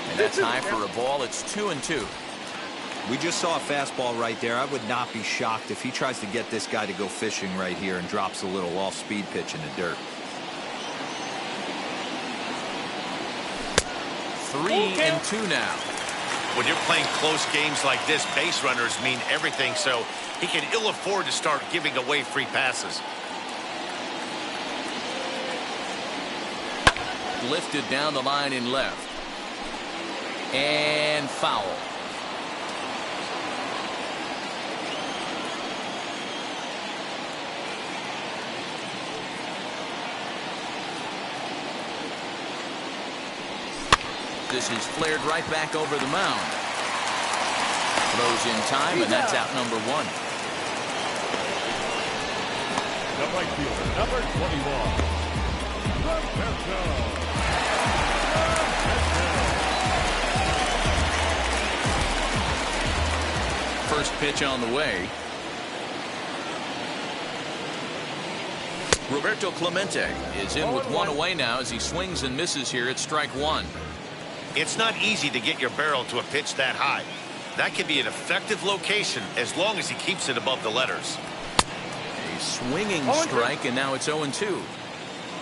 And that's high for a ball. It's 2-2. We just saw a fastball right there. I would not be shocked if he tries to get this guy to go fishing right here and drops a little off-speed pitch in the dirt. 3-2 now. When you're playing close games like this, base runners mean everything, so he can ill afford to start giving away free passes. Lifted down the line in left. And foul. This is flared right back over the mound. Throws in time, and that's out number 1. The right fielder, number 21. First pitch on the way. Roberto Clemente is in with 1 away now as he swings and misses here at strike 1. It's not easy to get your barrel to a pitch that high. That can be an effective location as long as he keeps it above the letters. A swinging strike, and now it's 0-2.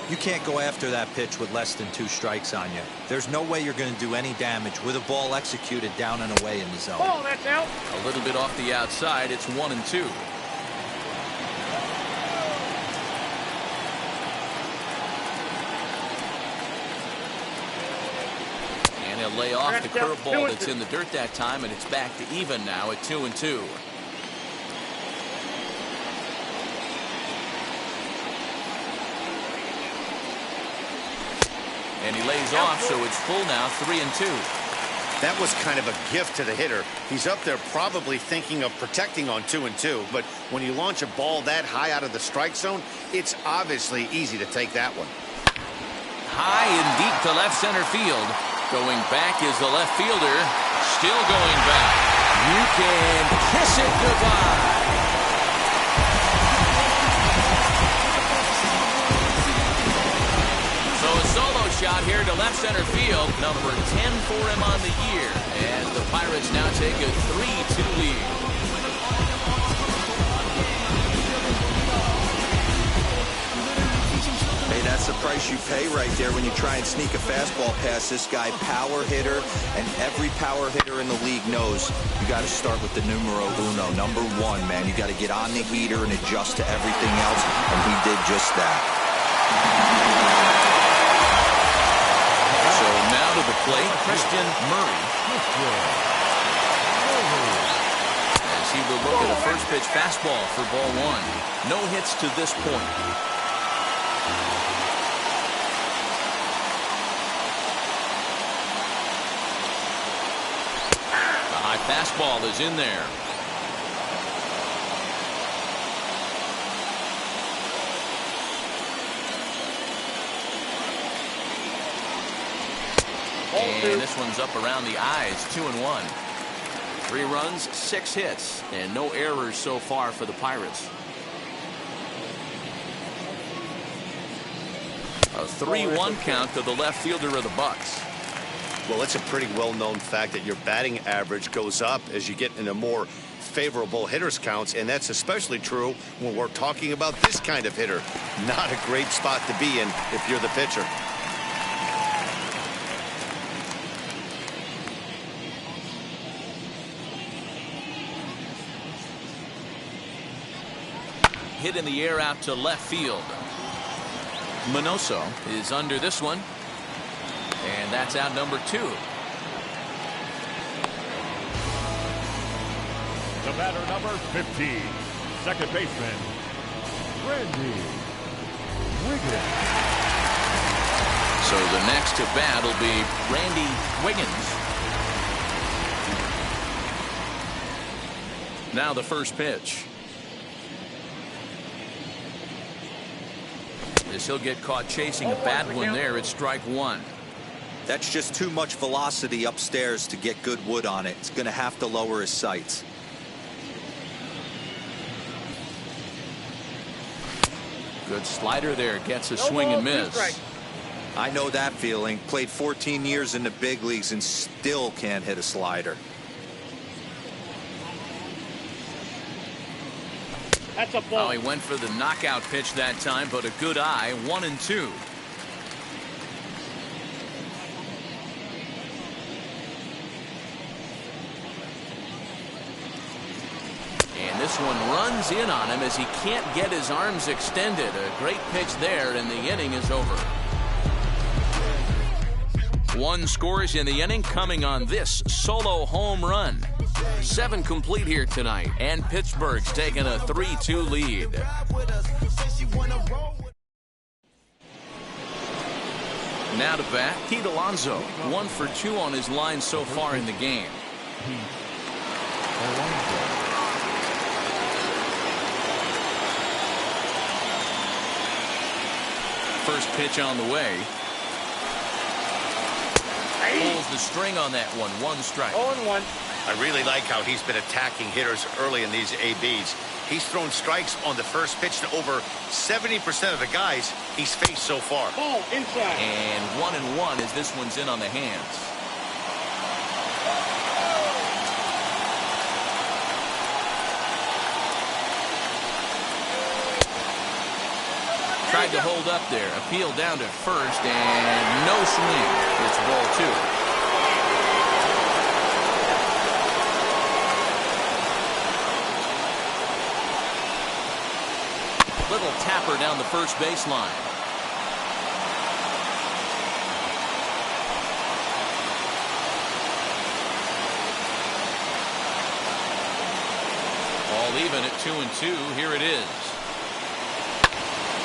You can't go after that pitch with less than 2 strikes on you. There's no way you're going to do any damage with a ball executed down and away in the zone. Ball, that's out. A little bit off the outside. It's 1-2. And he'll lay off the curveball that's in the dirt that time, and it's back to even now at 2-2. And he lays off, so it's full now, 3-2. That was kind of a gift to the hitter. He's up there probably thinking of protecting on 2-2, but when you launch a ball that high out of the strike zone, it's obviously easy to take that one. High and deep to left center field. Going back is the left fielder. Still going back. You can kiss it goodbye. So a solo shot here to left center field. Number 10 for him on the year. And the Pirates now take a 3-2 lead. Hey, that's the price you pay right there when you try and sneak a fastball past this guy. Power hitter, and every power hitter in the league knows you got to start with the numero uno, number 1, man. You got to get on the heater and adjust to everything else, and he did just that. So now to the plate, Christian Murray. As he will look at a first pitch fastball for ball 1. No hits to this point. Fastball is in there. And this one's up around the eyes, 2-1. 3 runs, 6 hits, and no errors so far for the Pirates. A 3-1 count to the left fielder of the Bucks. Well, it's a pretty well-known fact that your batting average goes up as you get into more favorable hitters counts, and that's especially true when we're talking about this kind of hitter. Not a great spot to be in if you're the pitcher. Hit in the air out to left field. Minoso is under this one. And that's out number 2. The batter, number 15, second baseman, Randy Wiggins. So the next to bat will be Randy Wiggins. Now the first pitch. As he'll get caught chasing a bad one there at strike 1. That's just too much velocity upstairs to get good wood on it. It's going to have to lower his sights. Good slider there. Gets a swing and miss. I know that feeling. Played 14 years in the big leagues and still can't hit a slider. That's a ball. Oh, he went for the knockout pitch that time, but a good eye. 1-2. This one runs in on him as he can't get his arms extended. A great pitch there, and the inning is over. 1 scores in the inning coming on this solo home run. 7 complete here tonight, and Pittsburgh's taking a 3-2 lead. Now to bat, Pete Alonso. 1 for 2 on his line so far in the game. First pitch on the way. Pulls the string on that one. One strike. 0-1. I really like how he's been attacking hitters early in these ABs. He's thrown strikes on the first pitch to over 70% of the guys he's faced so far. Ball inside. And 1-1 as this one's in on the hands. Tried to hold up there. Appeal down to first and no swing. It's ball 2. Little tapper down the first baseline. All even at 2-2. Here it is.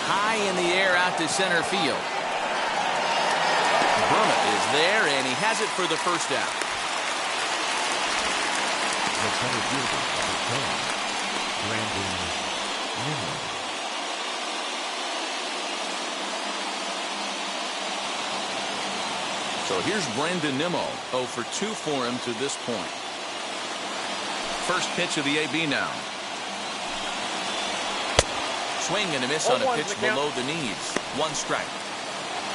High in the air out to center field. Burma is there, and he has it for the first out. The center fielder Brandon Nimmo. So here's Brandon Nimmo. 0 for 2 for him to this point. First pitch of the AB now. Swing and a miss on a pitch below the knees. One strike.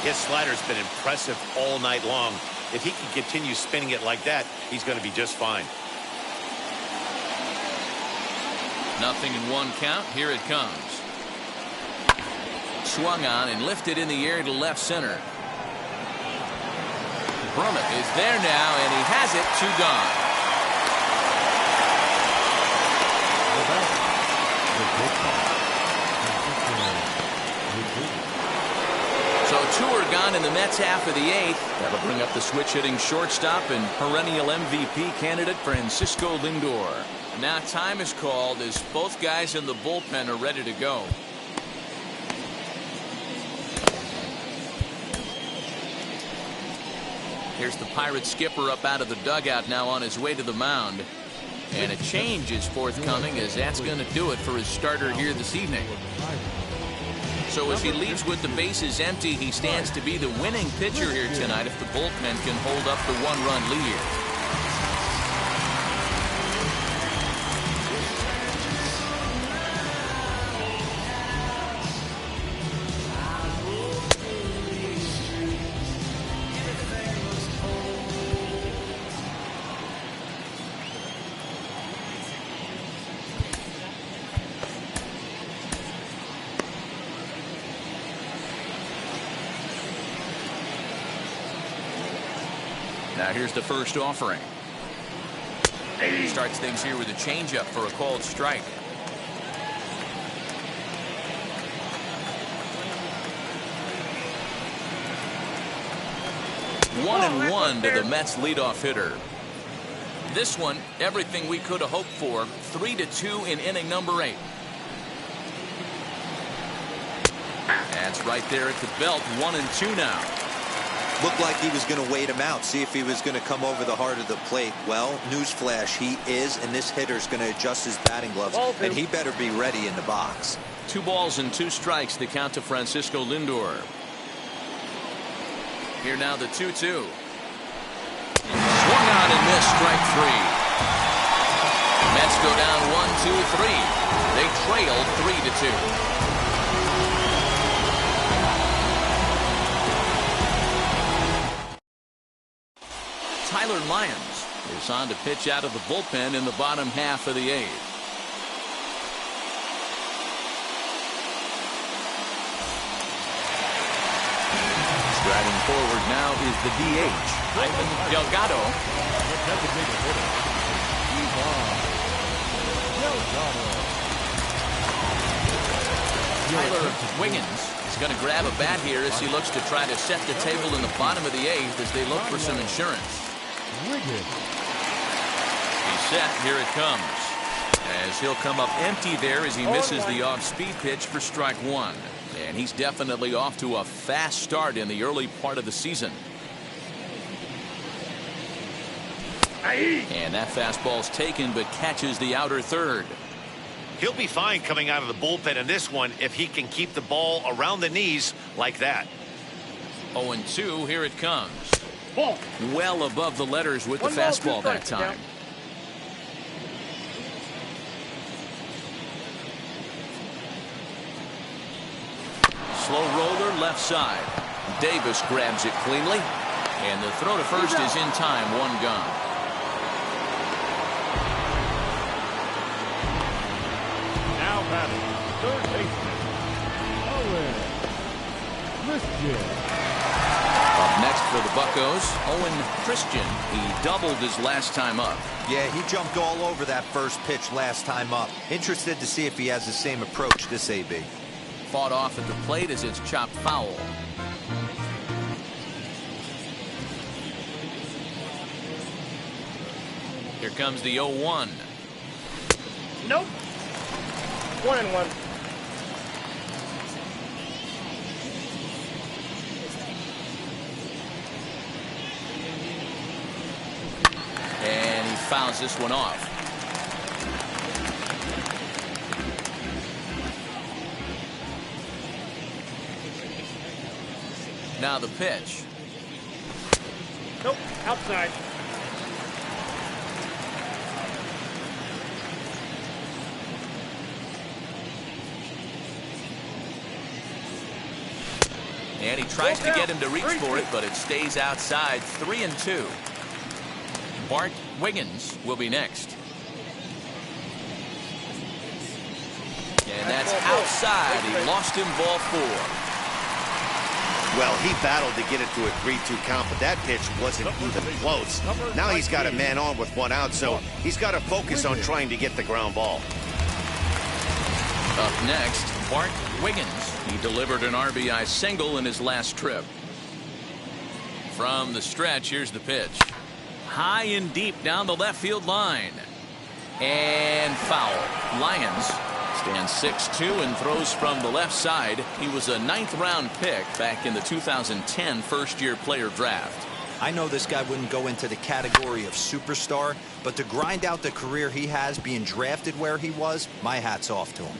His slider's been impressive all night long. If he can continue spinning it like that, he's going to be just fine. 0-1 count. Here it comes. Swung on and lifted in the air to left center. Brummet is there now, and he has it. 2 gone. So 2 are gone in the Mets half of the 8th. That'll bring up the switch-hitting shortstop and perennial MVP candidate Francisco Lindor. Now time is called as both guys in the bullpen are ready to go. Here's the Pirates skipper up out of the dugout now on his way to the mound. And a change is forthcoming as that's going to do it for his starter here this evening. So as he leaves with the bases empty, he stands to be the winning pitcher here tonight if the bullpen can hold up the 1-run lead. Now here's the first offering. He starts things here with a changeup for a called strike. One and one to the Mets leadoff hitter. This one, everything we could have hoped for. 3-2 in inning number 8. That's right there at the belt. 1-2 now. Looked like he was going to wait him out, see if he was going to come over the heart of the plate. Well, newsflash, he is, and this hitter's going to adjust his batting gloves, and he better be ready in the box. 2 balls and 2 strikes, the count to Francisco Lindor. Here now the 2-2. Swung on and missed, strike 3. Mets go down 1-2-3. They trail 3-2. Tyler Lyons is on to pitch out of the bullpen in the bottom half of the 8th. Striding forward now is the DH, Ivan Delgado. Tyler Wiggins is going to grab a bat here as he looks to try to set the table in the bottom of the 8th as they look for some insurance. He's set. Here it comes. As he'll come up empty there as he misses the off-speed pitch for strike 1. And he's definitely off to a fast start in the early part of the season. And that fastball's taken but catches the outer third. He'll be fine coming out of the bullpen in this one if he can keep the ball around the knees like that. 0-2, here it comes. Well above the letters with the fastball that time. Slow roller left side. Davis grabs it cleanly. And the throw to first is in time, one gone. Now batting, third baseman, Owen Christian. Up next for the Buccos, Owen Christian. He doubled his last time up. Yeah, he jumped all over that first pitch last time up. Interested to see if he has the same approach this AB. Fought off at the plate as it's chopped foul. Here comes the 0-1. Nope. 1-1. And he fouls this one off. Now the pitch. Nope. Outside. And he tries to get him to reach for it, but it stays outside. 3-2. Bart Wiggins will be next. And that's outside. He lost him, ball 4. Well, he battled to get it to a 3-2 count, but that pitch wasn't even close. Now he's got a man on with 1 out, so he's got to focus on trying to get the ground ball. Up next, Bart Wiggins. He delivered an RBI single in his last trip. From the stretch, here's the pitch. High and deep down the left field line. And foul. Lyons stands 6'2" and throws from the left side. He was a 9th-round pick back in the 2010 first-year player draft. I know this guy wouldn't go into the category of superstar, but to grind out the career he has being drafted where he was, my hat's off to him.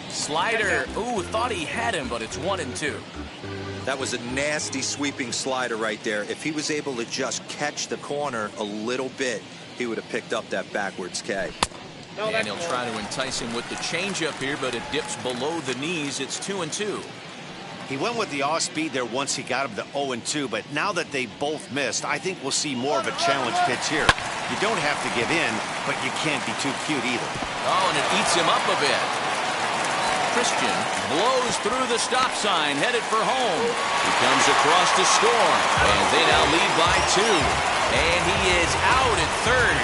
Slider. Ooh, thought he had him, but it's 1-2. That was a nasty sweeping slider right there. If he was able to just catch the corner a little bit, he would have picked up that backwards K. And he'll try to entice him with the changeup here, but it dips below the knees. It's 2-2. He went with the off speed there once he got him to 0-2, but now that they both missed, I think we'll see more of a challenge pitch here. You don't have to give in, but you can't be too cute either. Oh, and it eats him up a bit. Christian blows through the stop sign, headed for home. He comes across to score, and they now lead by 2. And he is out at third.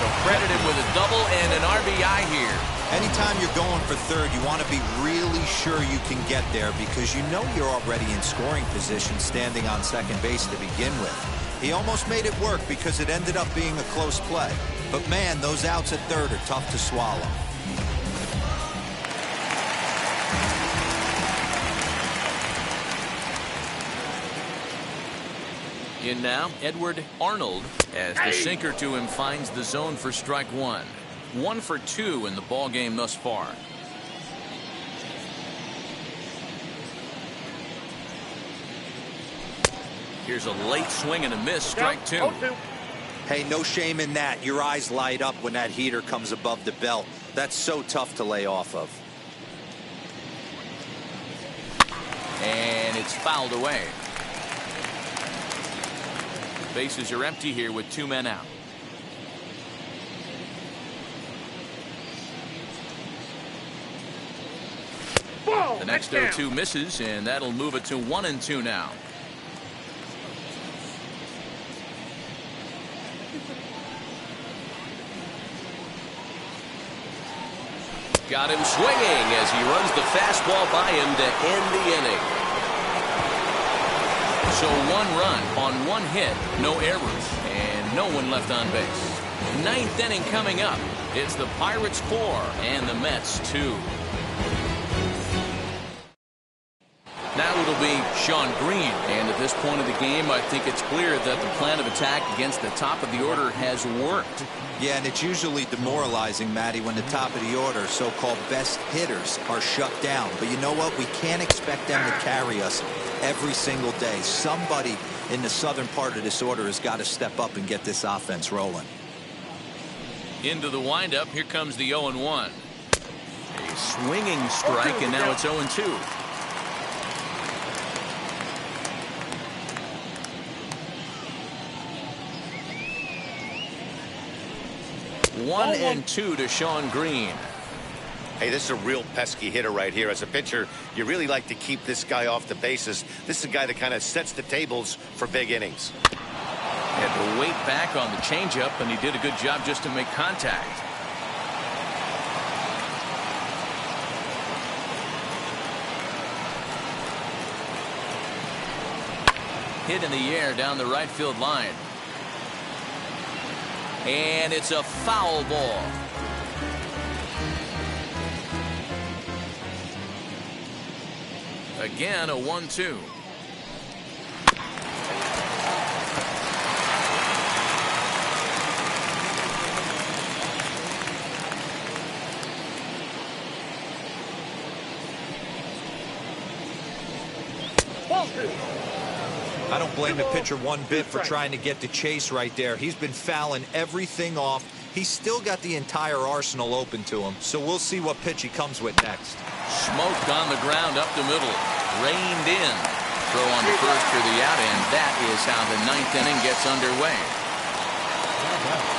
So credited with a double and an RBI here. Anytime you're going for third, you want to be really sure you can get there because you know you're already in scoring position standing on second base to begin with. He almost made it work because it ended up being a close play. But man, those outs at third are tough to swallow. In now, Edward Arnold, as the sinker to him finds the zone for strike 1. 1 for 2 in the ball game thus far. Here's a late swing and a miss, strike 2. Hey, no shame in that. Your eyes light up when that heater comes above the belt. That's so tough to lay off of. And it's fouled away. Bases are empty here with 2 men out. The next 0-2 misses, and that'll move it to 1-2 now. Got him swinging as he runs the fastball by him to end the inning. So 1 run on 1 hit, no errors, and no one left on base. 9th inning coming up. It's the Pirates 4 and the Mets 2. be Sean Green. And at this point of the game, I think it's clear that the plan of attack against the top of the order has worked. Yeah, and it's usually demoralizing, Matty, when the top of the order, so-called best hitters, are shut down. But you know what? We can't expect them to carry us every single day. Somebody in the southern part of this order has got to step up and get this offense rolling. Into the windup, here comes the 0-1. A swinging strike, and now it's 0-2. 1-2 to Sean Green. Hey, this is a real pesky hitter right here. As a pitcher, you really like to keep this guy off the bases. This is a guy that kind of sets the tables for big innings. Had to wait back on the changeup, and he did a good job just to make contact. Hit in the air down the right field line. And it's a foul ball. Again, a 1-2. I don't blame the pitcher one bit for trying to get the chase right there. He's been fouling everything off. He's still got the entire arsenal open to him, so we'll see what pitch he comes with next. Smoked on the ground up the middle. Reined in. Throw on to first for the out, and that is how the ninth inning gets underway.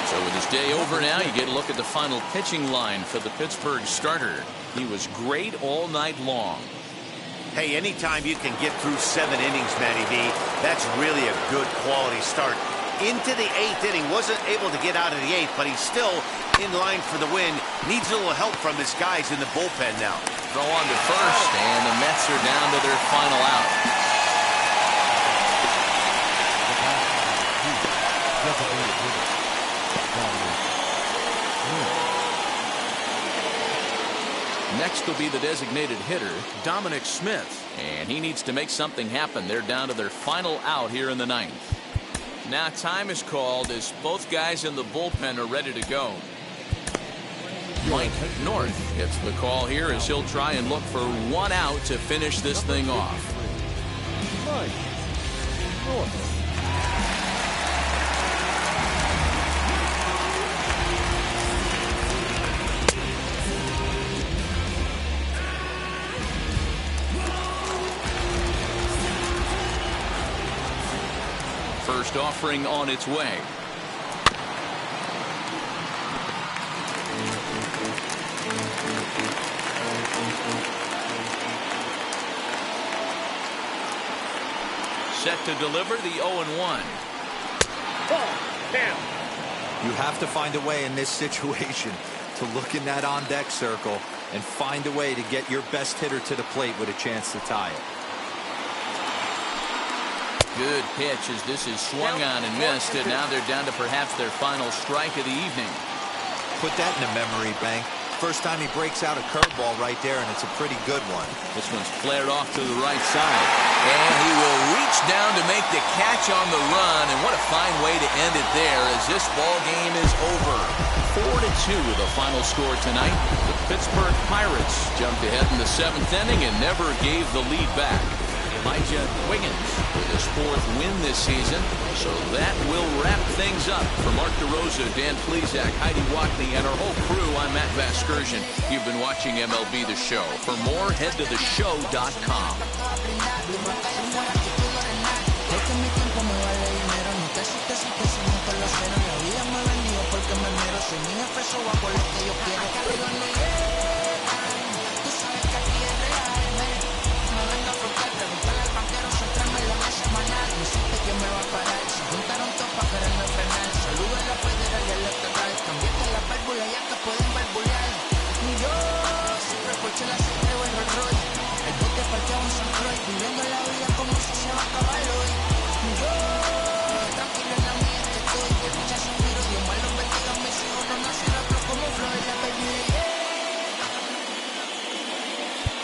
So with his day over now, you get a look at the final pitching line for the Pittsburgh starter. He was great all night long. Hey, anytime you can get through 7 innings, Matty V, that's really a good quality start. Into the 8th inning, wasn't able to get out of the 8th, but he's still in line for the win. Needs a little help from his guys in the bullpen now. Throw on to first, and the Mets are down to their final out. Next will be the designated hitter, Dominic Smith, and he needs to make something happen. They're down to their final out here in the 9th. Now time is called as both guys in the bullpen are ready to go. Mike North gets the call here as he'll try and look for 1 out to finish this thing off. Mike North. First offering on its way. Set to deliver the 0-1. You have to find a way in this situation to look in that on-deck circle and find a way to get your best hitter to the plate with a chance to tie it. Good pitch as this is swung on and missed, and now they're down to perhaps their final strike of the evening. Put that in a memory bank. First time he breaks out a curveball right there, and it's a pretty good one. This one's flared off to the right side, and he will reach down to make the catch on the run, and what a fine way to end it there as this ball game is over. 4-2 the final score tonight. The Pittsburgh Pirates jumped ahead in the 7th inning and never gave the lead back. Elijah Wiggins with his 4th win this season. So that will wrap things up. For Mark DeRosa, Dan Plesac, Heidi Watney, and our whole crew, I'm Matt Vasgersian. You've been watching MLB The Show. For more, head to theshow.com.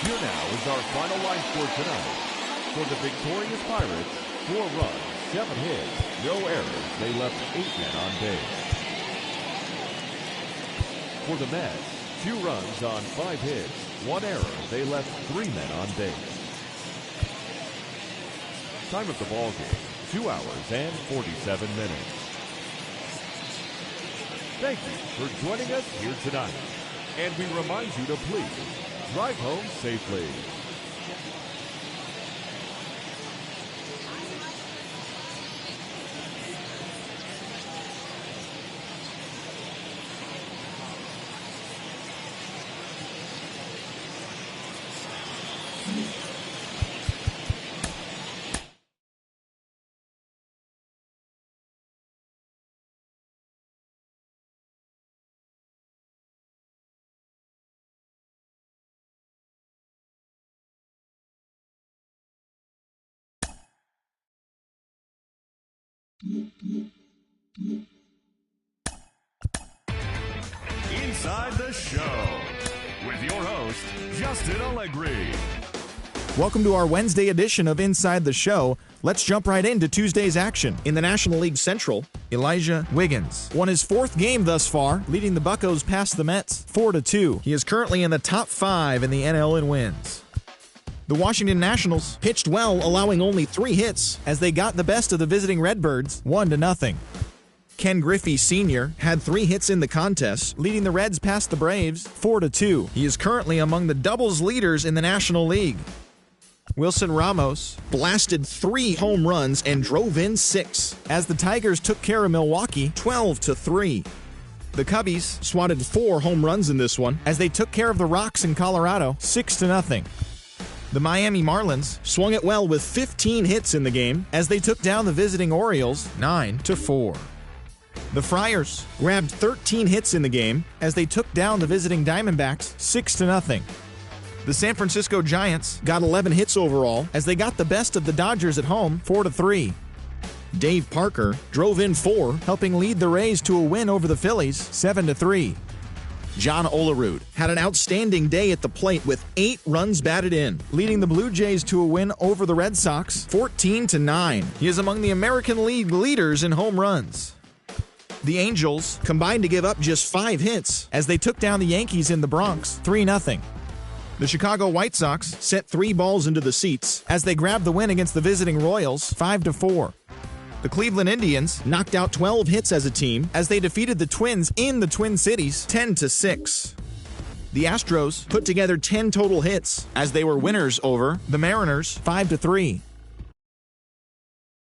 Here now is our final line score tonight. For the victorious Pirates, 4 runs, 7 hits, no errors. They left 8 men on base. For the Mets, 2 runs on 5 hits, 1 error. They left 3 men on base. Time of the ball game, 2 hours and 47 minutes. Thank you for joining us here tonight. And we remind you to please drive home safely. Inside the Show with your host, Justin Allegri. Welcome to our Wednesday edition of Inside the Show. Let's jump right into Tuesday's action. In the National League Central, Elijah Wiggins won his 4th game thus far, leading the Buccos past the Mets 4-2. He is currently in the top 5 in the NL in wins. The Washington Nationals pitched well, allowing only 3 hits as they got the best of the visiting Redbirds 1-0. Ken Griffey Sr. had 3 hits in the contest, leading the Reds past the Braves 4-2. He is currently among the doubles leaders in the National League. Wilson Ramos blasted 3 home runs and drove in 6 as the Tigers took care of Milwaukee 12-3. The Cubbies swatted 4 home runs in this one as they took care of the Rocks in Colorado 6-0. The Miami Marlins swung it well with 15 hits in the game as they took down the visiting Orioles 9-4. The Friars grabbed 13 hits in the game as they took down the visiting Diamondbacks 6-0. The San Francisco Giants got 11 hits overall as they got the best of the Dodgers at home 4-3. Dave Parker drove in 4, helping lead the Rays to a win over the Phillies 7-3. John Olerud had an outstanding day at the plate with 8 runs batted in, leading the Blue Jays to a win over the Red Sox 14-9. He is among the American League leaders in home runs. The Angels combined to give up just 5 hits as they took down the Yankees in the Bronx 3-0. The Chicago White Sox sent 3 balls into the seats as they grabbed the win against the visiting Royals 5-4. The Cleveland Indians knocked out 12 hits as a team as they defeated the Twins in the Twin Cities 10-6. The Astros put together 10 total hits as they were winners over the Mariners 5-3.